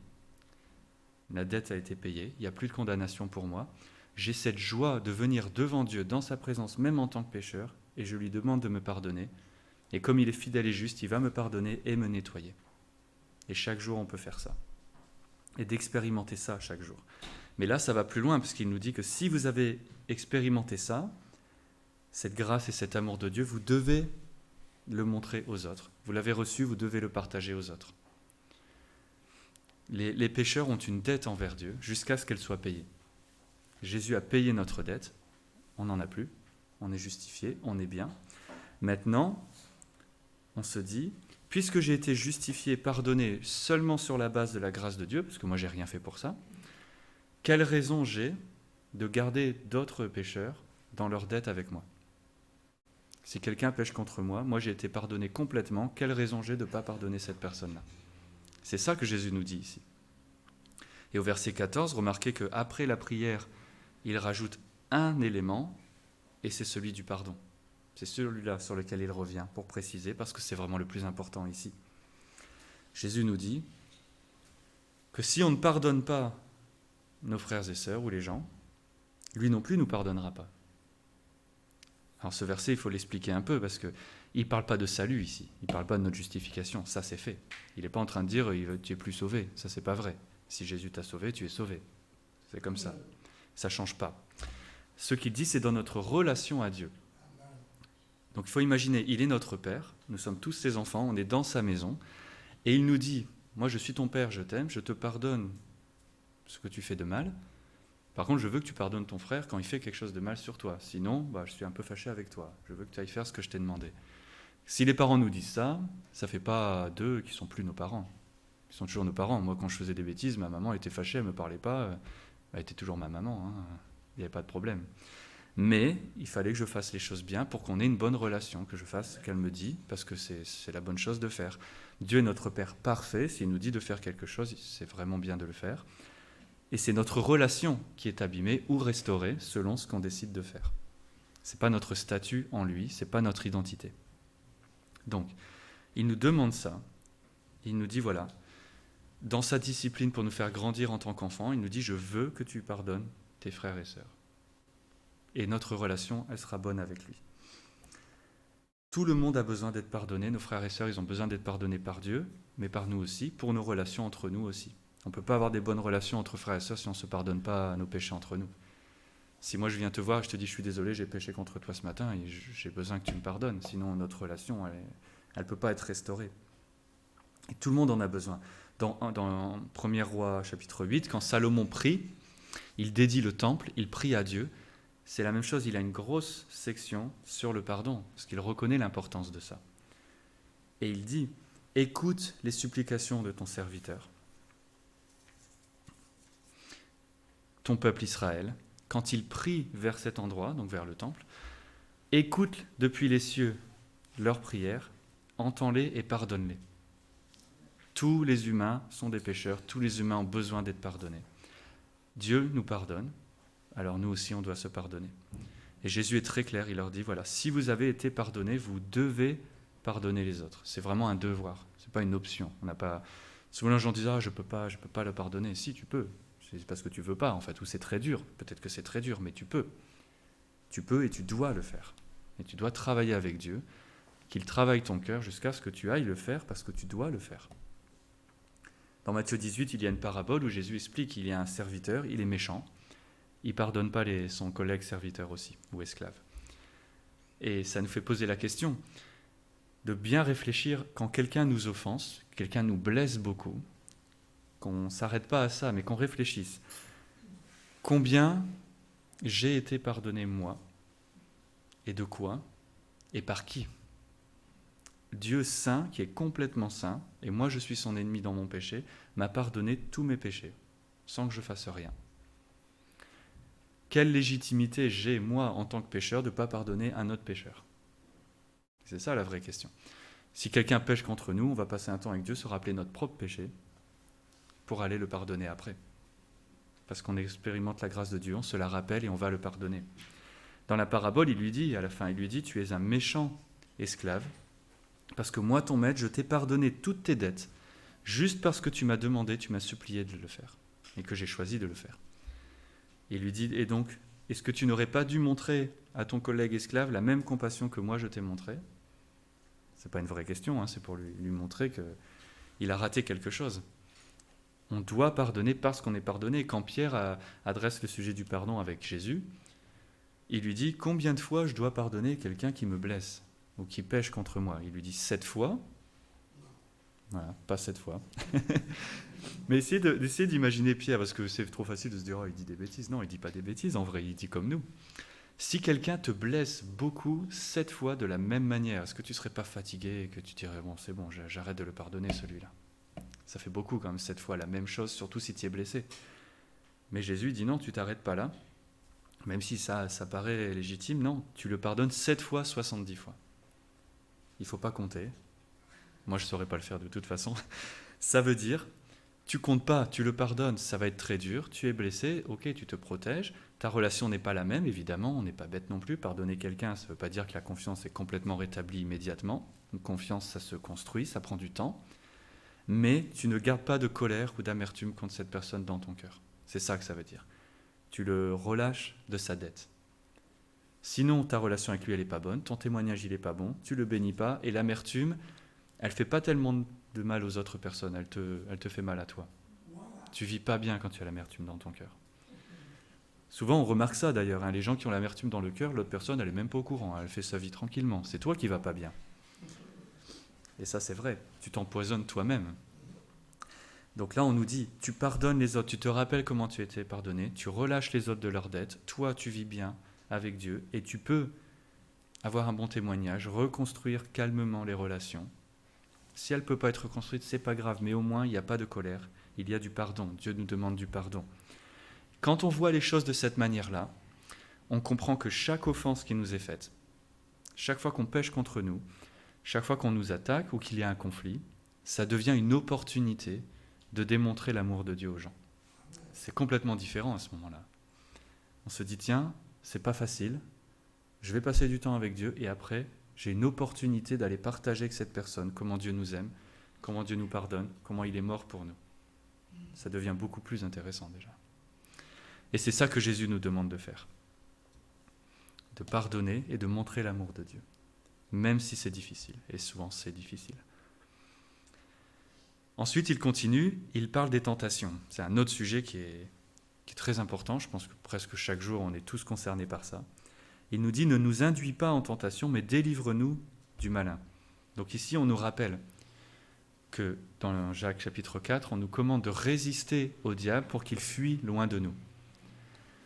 la dette a été payée, il n'y a plus de condamnation pour moi, j'ai cette joie de venir devant Dieu, dans sa présence, même en tant que pécheur, et je lui demande de me pardonner. Et comme il est fidèle et juste, il va me pardonner et me nettoyer. » Et chaque jour, on peut faire ça. Et d'expérimenter ça chaque jour. Mais là, ça va plus loin, parce qu'il nous dit que si vous avez expérimenté ça, cette grâce et cet amour de Dieu, vous devez le montrer aux autres. Vous l'avez reçu, vous devez le partager aux autres. Les pécheurs ont une dette envers Dieu jusqu'à ce qu'elle soit payée. Jésus a payé notre dette, on n'en a plus, on est justifié, on est bien. Maintenant, on se dit, puisque j'ai été justifié, pardonné seulement sur la base de la grâce de Dieu, parce que moi j'ai rien fait pour ça, quelle raison j'ai de garder d'autres pécheurs dans leur dette avec moi ? Si quelqu'un pêche contre moi, moi j'ai été pardonné complètement, quelle raison j'ai de ne pas pardonner cette personne-là ? C'est ça que Jésus nous dit ici. Et au verset 14, remarquez qu'après la prière, il rajoute un élément, et c'est celui du pardon. C'est celui-là sur lequel il revient, pour préciser, parce que c'est vraiment le plus important ici. Jésus nous dit que si on ne pardonne pas nos frères et sœurs ou les gens, lui non plus ne nous pardonnera pas. Alors ce verset, il faut l'expliquer un peu, parce qu'il ne parle pas de salut ici, il ne parle pas de notre justification, ça c'est fait. Il n'est pas en train de dire « tu es plus sauvé », ça c'est pas vrai. Si Jésus t'a sauvé, tu es sauvé. C'est comme ça, ça ne change pas. Ce qu'il dit, c'est dans notre relation à Dieu. Donc il faut imaginer, il est notre Père, nous sommes tous ses enfants, on est dans sa maison, et il nous dit « Moi je suis ton Père, je t'aime, je te pardonne ce que tu fais de mal. Par contre, je veux que tu pardonnes ton frère quand il fait quelque chose de mal sur toi. Sinon, je suis un peu fâché avec toi. Je veux que tu ailles faire ce que je t'ai demandé. » Si les parents nous disent ça, ça ne fait pas d'eux qui ne sont plus nos parents. Ils sont toujours nos parents. Moi, quand je faisais des bêtises, ma maman était fâchée, elle ne me parlait pas. Elle était toujours ma maman, hein. Il n'y avait pas de problème. Mais il fallait que je fasse les choses bien pour qu'on ait une bonne relation, que je fasse ce qu'elle me dit, parce que c'est la bonne chose de faire. Dieu est notre Père parfait. S'il nous dit de faire quelque chose, c'est vraiment bien de le faire. Et c'est notre relation qui est abîmée ou restaurée selon ce qu'on décide de faire. Ce n'est pas notre statut en lui, ce n'est pas notre identité. Donc, il nous demande ça. Il nous dit, voilà, dans sa discipline pour nous faire grandir en tant qu'enfants, il nous dit, je veux que tu pardonnes tes frères et sœurs. Et notre relation, elle sera bonne avec lui. Tout le monde a besoin d'être pardonné. Nos frères et sœurs, ils ont besoin d'être pardonnés par Dieu, mais par nous aussi, pour nos relations entre nous aussi. On ne peut pas avoir des bonnes relations entre frères et sœurs si on ne se pardonne pas nos péchés entre nous. Si moi je viens te voir et je te dis « je suis désolé, j'ai péché contre toi ce matin et j'ai besoin que tu me pardonnes », sinon notre relation, elle ne peut pas être restaurée. Et tout le monde en a besoin. Dans 1er Roi chapitre 8, quand Salomon prie, il dédie le temple, il prie à Dieu. C'est la même chose, il a une grosse section sur le pardon, parce qu'il reconnaît l'importance de ça. Et il dit « Écoute les supplications de ton serviteur, ton peuple Israël, quand il prie vers cet endroit, donc vers le temple, écoute depuis les cieux leurs prières, entends-les et pardonne-les. Tous les humains sont des pécheurs, tous les humains ont besoin d'être pardonnés. Dieu nous pardonne, alors nous aussi on doit se pardonner. Et Jésus est très clair, il leur dit, voilà, si vous avez été pardonnés, vous devez pardonner les autres. C'est vraiment un devoir, ce n'est pas une option. On n'a pas... Souvent les gens disent, je peux pas le pardonner. Si, tu peux, c'est parce que tu ne veux pas en fait, ou c'est très dur. Peut-être que c'est très dur, mais tu peux. Tu peux et tu dois le faire. Et tu dois travailler avec Dieu, qu'il travaille ton cœur jusqu'à ce que tu ailles le faire parce que tu dois le faire. Dans Matthieu 18, il y a une parabole où Jésus explique qu'il y a un serviteur, il est méchant, il ne pardonne pas son collègue serviteur aussi, ou esclave. Et ça nous fait poser la question de bien réfléchir quand quelqu'un nous offense, quelqu'un nous blesse beaucoup, qu'on ne s'arrête pas à ça, mais qu'on réfléchisse. Combien j'ai été pardonné moi, et de quoi, et par qui ? Dieu saint, qui est complètement saint, et moi je suis son ennemi dans mon péché, m'a pardonné tous mes péchés, sans que je fasse rien. Quelle légitimité j'ai, moi, en tant que pécheur, de ne pas pardonner un autre pécheur ? C'est ça la vraie question. Si quelqu'un pêche contre nous, on va passer un temps avec Dieu, se rappeler notre propre péché, pour aller le pardonner après. Parce qu'on expérimente la grâce de Dieu, on se la rappelle et on va le pardonner. Dans la parabole, il lui dit, à la fin, il lui dit, tu es un méchant esclave, parce que moi, ton maître, je t'ai pardonné toutes tes dettes, juste parce que tu m'as demandé, tu m'as supplié de le faire, et que j'ai choisi de le faire. Il lui dit, et donc, est-ce que tu n'aurais pas dû montrer à ton collègue esclave la même compassion que moi je t'ai montrée ? Ce n'est pas une vraie question, c'est pour lui montrer qu'il a raté quelque chose. On doit pardonner parce qu'on est pardonné. Quand Pierre adresse le sujet du pardon avec Jésus, il lui dit, combien de fois je dois pardonner quelqu'un qui me blesse ou qui pêche contre moi ? Il lui dit 7 fois. Voilà, pas 7 fois. Mais essayez d'imaginer Pierre, parce que c'est trop facile de se dire, il dit des bêtises. Non, il ne dit pas des bêtises, en vrai, il dit comme nous. Si quelqu'un te blesse beaucoup, 7 fois de la même manière, est-ce que tu ne serais pas fatigué et que tu dirais, bon, c'est bon, j'arrête de le pardonner, celui-là ? Ça fait beaucoup quand même, 7 fois la même chose, surtout si tu es blessé. Mais Jésus dit, non, tu ne t'arrêtes pas là. Même si ça paraît légitime, non, tu le pardonnes 7 fois, 70 fois. Il ne faut pas compter. Moi, je ne saurais pas le faire de toute façon. Ça veut dire, tu comptes pas, tu le pardonnes, ça va être très dur, tu es blessé, ok, tu te protèges, ta relation n'est pas la même, évidemment, on n'est pas bête non plus. Pardonner quelqu'un, ça ne veut pas dire que la confiance est complètement rétablie immédiatement. Une confiance, ça se construit, ça prend du temps. Mais tu ne gardes pas de colère ou d'amertume contre cette personne dans ton cœur. C'est ça que ça veut dire. Tu le relâches de sa dette. Sinon, ta relation avec lui, elle n'est pas bonne, ton témoignage, il n'est pas bon, tu ne le bénis pas, et l'amertume, elle ne fait pas tellement de mal aux autres personnes, elle te fait mal à toi. Tu ne vis pas bien quand tu as l'amertume dans ton cœur. Souvent, on remarque ça d'ailleurs, les gens qui ont l'amertume dans le cœur, l'autre personne, elle n'est même pas au courant, elle fait sa vie tranquillement. C'est toi qui ne vas pas bien. Et ça, c'est vrai, tu t'empoisonnes toi-même. Donc là, on nous dit, tu pardonnes les autres, tu te rappelles comment tu as été pardonné, tu relâches les autres de leurs dettes, toi, tu vis bien avec Dieu, et tu peux avoir un bon témoignage, reconstruire calmement les relations. Si elle ne peut pas être reconstruite, ce n'est pas grave, mais au moins, il n'y a pas de colère, il y a du pardon, Dieu nous demande du pardon. Quand on voit les choses de cette manière-là, on comprend que chaque offense qui nous est faite, chaque fois qu'on pêche contre nous, chaque fois qu'on nous attaque ou qu'il y a un conflit, ça devient une opportunité de démontrer l'amour de Dieu aux gens. C'est complètement différent à ce moment-là. On se dit, tiens, c'est pas facile, je vais passer du temps avec Dieu et après, j'ai une opportunité d'aller partager avec cette personne comment Dieu nous aime, comment Dieu nous pardonne, comment il est mort pour nous. Ça devient beaucoup plus intéressant déjà. Et c'est ça que Jésus nous demande de faire. De pardonner et de montrer l'amour de Dieu. Même si c'est difficile. Et souvent c'est difficile. Ensuite, il continue, il parle des tentations. C'est un autre sujet qui est très important. Je pense que presque chaque jour, on est tous concernés par ça. Il nous dit, ne nous induis pas en tentation, mais délivre-nous du malin. Donc ici, on nous rappelle que dans Jacques chapitre 4, on nous commande de résister au diable pour qu'il fuit loin de nous.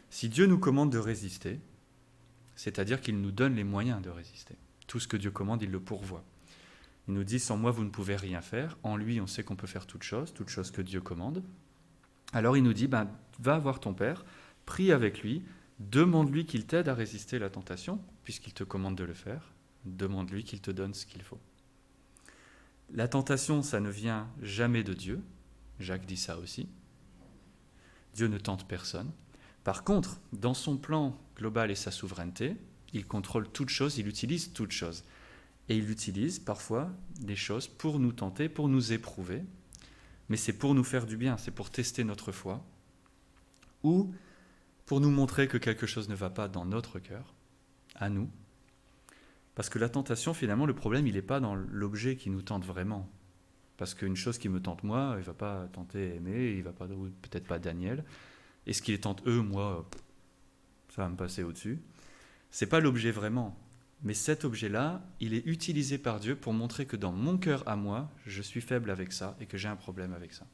Si Dieu nous commande de résister, c'est-à-dire qu'il nous donne les moyens de résister. Tout ce que Dieu commande, il le pourvoit. Il nous dit, sans moi, vous ne pouvez rien faire. En lui, on sait qu'on peut faire toutes choses que Dieu commande. Alors il nous dit, va voir ton Père, prie avec lui, demande-lui qu'il t'aide à résister à la tentation, puisqu'il te commande de le faire. Demande-lui qu'il te donne ce qu'il faut. La tentation, ça ne vient jamais de Dieu. Jacques dit ça aussi. Dieu ne tente personne. Par contre, dans son plan global et sa souveraineté, il contrôle toutes choses, il utilise toutes choses. Et il utilise parfois des choses pour nous tenter, pour nous éprouver, mais c'est pour nous faire du bien, c'est pour tester notre foi, ou pour nous montrer que quelque chose ne va pas dans notre cœur, à nous. Parce que la tentation, finalement, le problème, il n'est pas dans l'objet qui nous tente vraiment. Parce qu'une chose qui me tente moi, il ne va pas tenter Aimé, il ne va pas, ou peut-être pas Daniel. Et ce qui les tente eux, moi, ça va me passer au-dessus. Ce n'est pas l'objet vraiment. Mais cet objet-là, il est utilisé par Dieu pour montrer que dans mon cœur à moi, je suis faible avec ça et que j'ai un problème avec ça.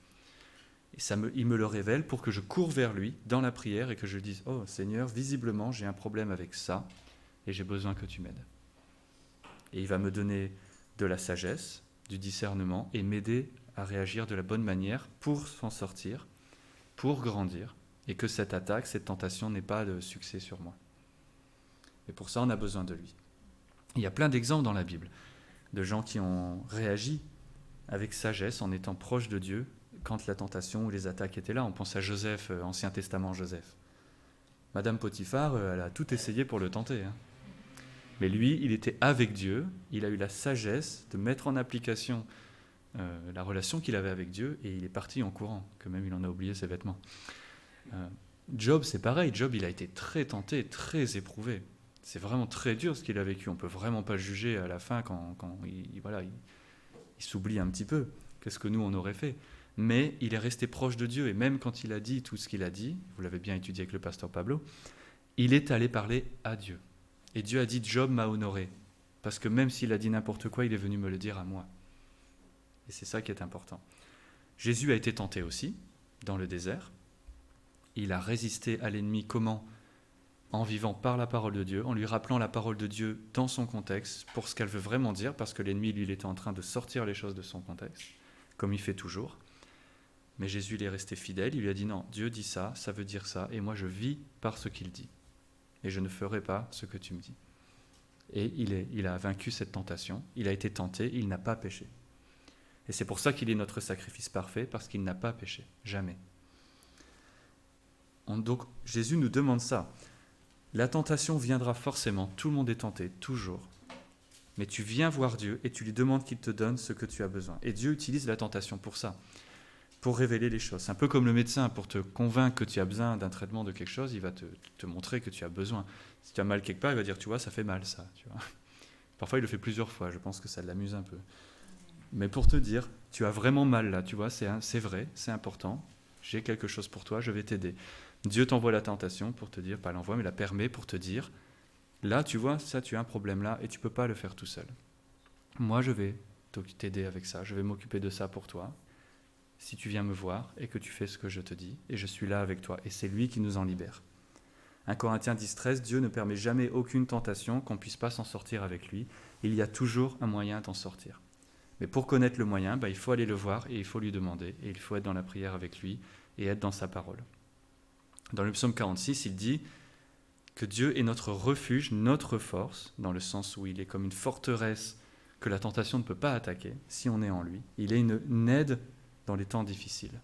Et il me le révèle pour que je cours vers lui dans la prière et que je dise « Oh Seigneur, visiblement j'ai un problème avec ça et j'ai besoin que tu m'aides. » Et il va me donner de la sagesse, du discernement et m'aider à réagir de la bonne manière pour s'en sortir, pour grandir et que cette attaque, cette tentation n'ait pas de succès sur moi. Et pour ça, on a besoin de lui. Il y a plein d'exemples dans la Bible de gens qui ont réagi avec sagesse en étant proches de Dieu quand la tentation ou les attaques étaient là. On pense à Joseph, Ancien Testament Joseph. Madame Potiphar, elle a tout essayé pour le tenter. Mais lui, il était avec Dieu, il a eu la sagesse de mettre en application la relation qu'il avait avec Dieu et il est parti en courant, que même il en a oublié ses vêtements. Job, c'est pareil, Job, il a été très tenté, très éprouvé. C'est vraiment très dur ce qu'il a vécu. On ne peut vraiment pas le juger à la fin quand il s'oublie un petit peu. Qu'est-ce que nous, on aurait fait ? Mais il est resté proche de Dieu. Et même quand il a dit tout ce qu'il a dit, vous l'avez bien étudié avec le pasteur Pablo, il est allé parler à Dieu. Et Dieu a dit « Job m'a honoré ». Parce que même s'il a dit n'importe quoi, il est venu me le dire à moi. Et c'est ça qui est important. Jésus a été tenté aussi, dans le désert. Il a résisté à l'ennemi comment ? En vivant par la parole de Dieu, en lui rappelant la parole de Dieu dans son contexte, pour ce qu'elle veut vraiment dire, parce que l'ennemi, lui, il était en train de sortir les choses de son contexte, comme il fait toujours. Mais Jésus, il est resté fidèle, il lui a dit non, Dieu dit ça, ça veut dire ça, et moi je vis par ce qu'il dit. Et je ne ferai pas ce que tu me dis. Et il a vaincu cette tentation, il a été tenté, il n'a pas péché. Et c'est pour ça qu'il est notre sacrifice parfait, parce qu'il n'a pas péché, jamais. Donc Jésus nous demande ça. La tentation viendra forcément, tout le monde est tenté, toujours. Mais tu viens voir Dieu et tu lui demandes qu'il te donne ce que tu as besoin. Et Dieu utilise la tentation pour ça, pour révéler les choses. C'est un peu comme le médecin, pour te convaincre que tu as besoin d'un traitement de quelque chose, il va te montrer que tu as besoin. Si tu as mal quelque part, il va dire, tu vois, ça fait mal ça. Tu vois. Parfois, il le fait plusieurs fois, je pense que ça l'amuse un peu. Mais pour te dire, tu as vraiment mal là, tu vois, c'est vrai, c'est important, j'ai quelque chose pour toi, je vais t'aider. Dieu t'envoie la tentation pour te dire, pas l'envoie, mais la permet pour te dire, là, tu vois, ça, tu as un problème là, et tu ne peux pas le faire tout seul. Moi, je vais t'aider avec ça, je vais m'occuper de ça pour toi, si tu viens me voir et que tu fais ce que je te dis, et je suis là avec toi, et c'est lui qui nous en libère. 1 Corinthiens 10,13, Dieu ne permet jamais aucune tentation qu'on ne puisse pas s'en sortir avec lui, il y a toujours un moyen d'en sortir. Mais pour connaître le moyen, il faut aller le voir, et il faut lui demander, et il faut être dans la prière avec lui, et être dans sa parole. Dans le psaume 46, il dit que Dieu est notre refuge, notre force, dans le sens où il est comme une forteresse que la tentation ne peut pas attaquer si on est en lui. Il est une aide dans les temps difficiles.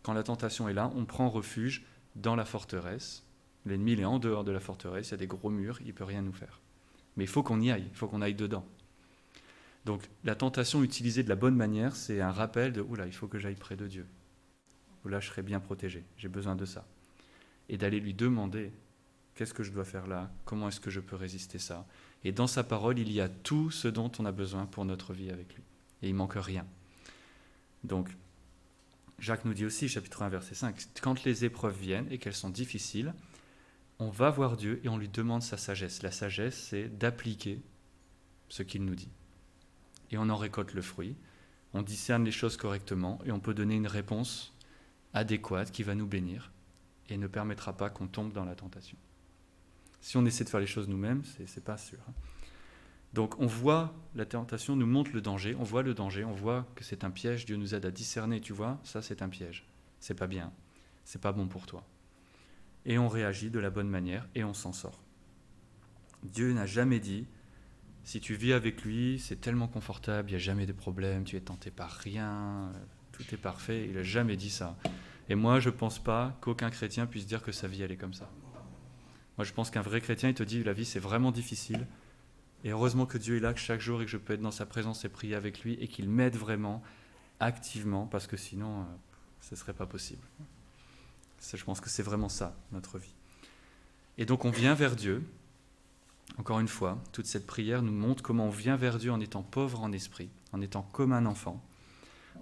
Quand la tentation est là, on prend refuge dans la forteresse. L'ennemi il est en dehors de la forteresse, il y a des gros murs, il ne peut rien nous faire. Mais il faut qu'on y aille, il faut qu'on aille dedans. Donc la tentation utilisée de la bonne manière, c'est un rappel de « Oula, il faut que j'aille près de Dieu. Là, je serai bien protégé, j'ai besoin de ça. » Et d'aller lui demander qu'est-ce que je dois faire là, comment est-ce que je peux résister ça. Et dans sa parole, il y a tout ce dont on a besoin pour notre vie avec lui. Et il ne manque rien. Donc, Jacques nous dit aussi, chapitre 1, verset 5, quand les épreuves viennent et qu'elles sont difficiles, on va voir Dieu et on lui demande sa sagesse. La sagesse, c'est d'appliquer ce qu'il nous dit. Et on en récolte le fruit, on discerne les choses correctement et on peut donner une réponse adéquate qui va nous bénir et ne permettra pas qu'on tombe dans la tentation. Si on essaie de faire les choses nous-mêmes, c'est pas sûr. Donc on voit, la tentation nous montre le danger, on voit que c'est un piège, Dieu nous aide à discerner, tu vois, ça c'est un piège, c'est pas bien, c'est pas bon pour toi. Et on réagit de la bonne manière et on s'en sort. Dieu n'a jamais dit, Si tu vis avec lui, c'est tellement confortable, il n'y a jamais de problème, tu es tenté par rien, tout est parfait. Il n'a jamais dit ça. Et moi, je ne pense pas qu'aucun chrétien puisse dire que sa vie, elle est comme ça. Moi, je pense qu'un vrai chrétien, il te dit, la vie, c'est vraiment difficile. Et heureusement que Dieu est là que chaque jour et que je peux être dans sa présence et prier avec lui et qu'il m'aide vraiment, activement, parce que sinon, ce ne serait pas possible. Je pense que c'est vraiment ça, notre vie. Et donc, on vient vers Dieu. Encore une fois, toute cette prière nous montre comment on vient vers Dieu en étant pauvre en esprit, en étant comme un enfant,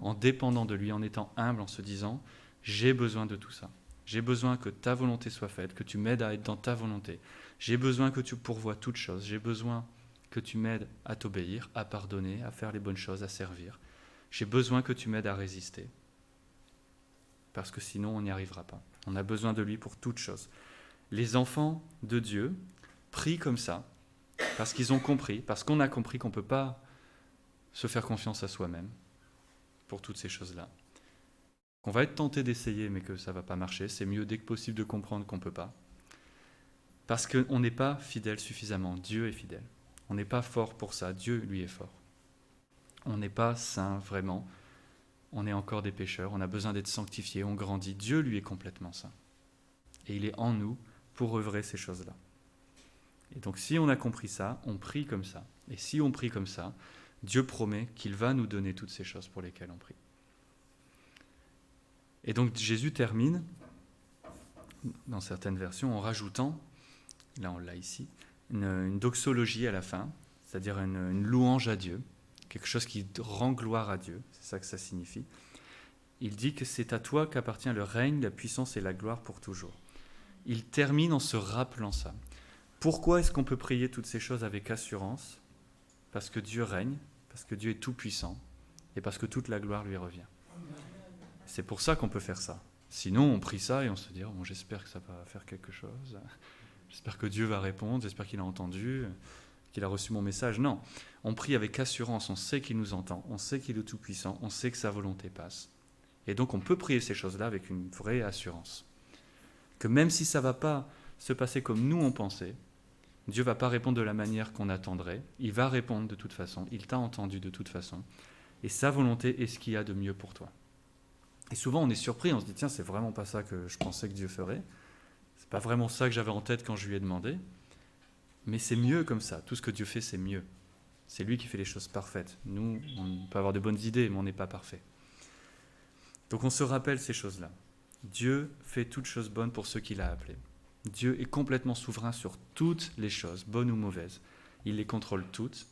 en dépendant de lui, en étant humble, en se disant « j'ai besoin de tout ça. J'ai besoin que ta volonté soit faite, que tu m'aides à être dans ta volonté. J'ai besoin que tu pourvoies toutes choses. J'ai besoin que tu m'aides à t'obéir, à pardonner, à faire les bonnes choses, à servir. J'ai besoin que tu m'aides à résister. Parce que sinon, on n'y arrivera pas. On a besoin de lui pour toutes choses. » Les enfants de Dieu prient comme ça, parce qu'ils ont compris, parce qu'on a compris qu'on ne peut pas se faire confiance à soi-même pour toutes ces choses-là. Qu'on va être tenté d'essayer, mais que ça ne va pas marcher. C'est mieux dès que possible de comprendre qu'on ne peut pas. Parce qu'on n'est pas fidèle suffisamment. Dieu est fidèle. On n'est pas fort pour ça. Dieu, lui, est fort. On n'est pas saint, vraiment. On est encore des pécheurs. On a besoin d'être sanctifiés. On grandit. Dieu, lui, est complètement saint. Et il est en nous pour œuvrer ces choses-là. Et donc, si on a compris ça, on prie comme ça. Et si on prie comme ça, Dieu promet qu'il va nous donner toutes ces choses pour lesquelles on prie. Et donc, Jésus termine, dans certaines versions, en rajoutant, là on l'a ici, une doxologie à la fin, c'est-à-dire une louange à Dieu, quelque chose qui rend gloire à Dieu, c'est ça que ça signifie. Il dit que c'est à toi qu'appartient le règne, la puissance et la gloire pour toujours. Il termine en se rappelant ça. Pourquoi est-ce qu'on peut prier toutes ces choses avec assurance ? Parce que Dieu règne, parce que Dieu est tout-puissant, et parce que toute la gloire lui revient. C'est pour ça qu'on peut faire ça. Sinon, on prie ça et on se dit, bon, j'espère que ça va faire quelque chose, j'espère que Dieu va répondre, j'espère qu'il a entendu, qu'il a reçu mon message. Non, on prie avec assurance, on sait qu'il nous entend, on sait qu'il est tout-puissant, on sait que sa volonté passe. Et donc on peut prier ces choses-là avec une vraie assurance. Que même si ça ne va pas se passer comme nous on pensait, Dieu ne va pas répondre de la manière qu'on attendrait, il va répondre de toute façon, il t'a entendu de toute façon, et sa volonté est ce qu'il y a de mieux pour toi. Et souvent on est surpris, on se dit tiens, c'est vraiment pas ça que je pensais que Dieu ferait, c'est pas vraiment ça que j'avais en tête quand je lui ai demandé, mais c'est mieux comme ça, tout ce que Dieu fait c'est mieux. C'est lui qui fait les choses parfaites. Nous, on peut avoir de bonnes idées, mais on n'est pas parfait. Donc on se rappelle ces choses-là. Dieu fait toutes choses bonnes pour ceux qu'il a appelés. Dieu est complètement souverain sur toutes les choses, bonnes ou mauvaises. Il les contrôle toutes.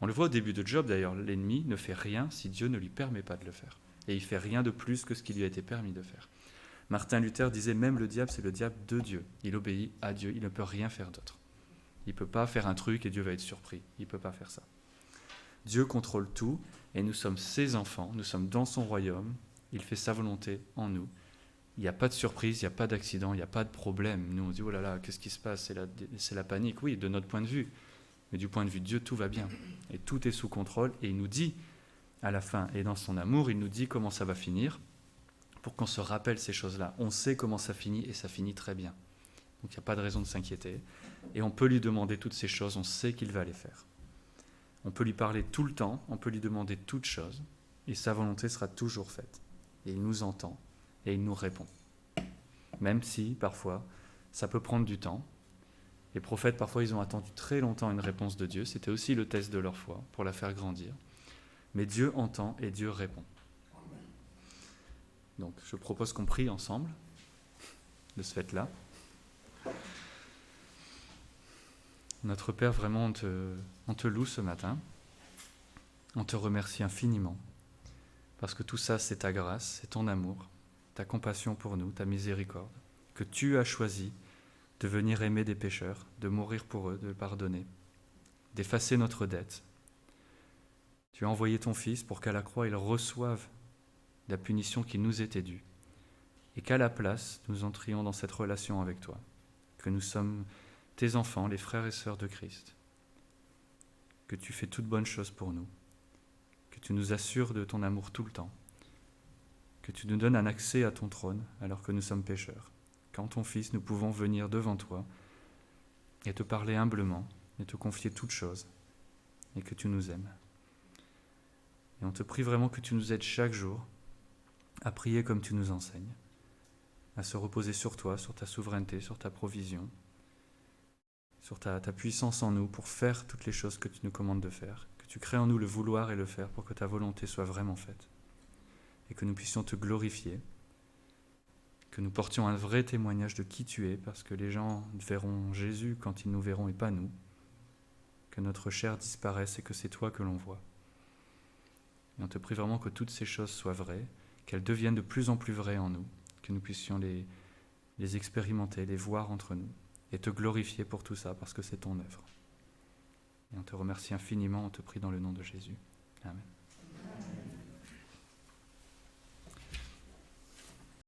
On le voit au début de Job d'ailleurs, l'ennemi ne fait rien si Dieu ne lui permet pas de le faire. Et il ne fait rien de plus que ce qui lui a été permis de faire. Martin Luther disait même le diable, c'est le diable de Dieu. Il obéit à Dieu, il ne peut rien faire d'autre. Il ne peut pas faire un truc et Dieu va être surpris. Il ne peut pas faire ça. Dieu contrôle tout et nous sommes ses enfants, nous sommes dans son royaume. Il fait sa volonté en nous. Il n'y a pas de surprise, il n'y a pas d'accident, il n'y a pas de problème. Nous, on dit, oh là là, qu'est-ce qui se passe ? C'est la panique. Oui, de notre point de vue. Mais du point de vue de Dieu, tout va bien. Et tout est sous contrôle. Et il nous dit, à la fin, et dans son amour, il nous dit comment ça va finir, pour qu'on se rappelle ces choses-là. On sait comment ça finit, et ça finit très bien. Donc il n'y a pas de raison de s'inquiéter. Et on peut lui demander toutes ces choses, on sait qu'il va les faire. On peut lui parler tout le temps, on peut lui demander toutes choses, et sa volonté sera toujours faite. Et il nous entend, et il nous répond. Même si, parfois, ça peut prendre du temps. Les prophètes, parfois, ils ont attendu très longtemps une réponse de Dieu. C'était aussi le test de leur foi, pour la faire grandir. Mais Dieu entend et Dieu répond. Donc, je propose qu'on prie ensemble, de ce fait-là. Notre Père, vraiment, on te loue ce matin. On te remercie infiniment. Parce que tout ça, c'est ta grâce, c'est ton amour, ta compassion pour nous, ta miséricorde, que tu as choisi de venir aimer des pécheurs, de mourir pour eux, de pardonner, d'effacer notre dette. Tu as envoyé ton Fils pour qu'à la croix, il reçoive la punition qui nous était due, et qu'à la place, nous entrions dans cette relation avec toi, que nous sommes tes enfants, les frères et sœurs de Christ, que tu fais toutes bonnes choses pour nous, que tu nous assures de ton amour tout le temps, que tu nous donnes un accès à ton trône alors que nous sommes pécheurs. Qu'en ton Fils, nous pouvons venir devant toi et te parler humblement et te confier toutes choses et que tu nous aimes. Et on te prie vraiment que tu nous aides chaque jour à prier comme tu nous enseignes, à se reposer sur toi, sur ta souveraineté, sur ta provision, sur ta puissance en nous pour faire toutes les choses que tu nous commandes de faire, que tu crées en nous le vouloir et le faire pour que ta volonté soit vraiment faite, et que nous puissions te glorifier, que nous portions un vrai témoignage de qui tu es, parce que les gens verront Jésus quand ils nous verront et pas nous, que notre chair disparaisse et que c'est toi que l'on voit. Et on te prie vraiment que toutes ces choses soient vraies, qu'elles deviennent de plus en plus vraies en nous, que nous puissions les expérimenter, les voir entre nous, et te glorifier pour tout ça, parce que c'est ton œuvre. Et on te remercie infiniment, on te prie dans le nom de Jésus. Amen.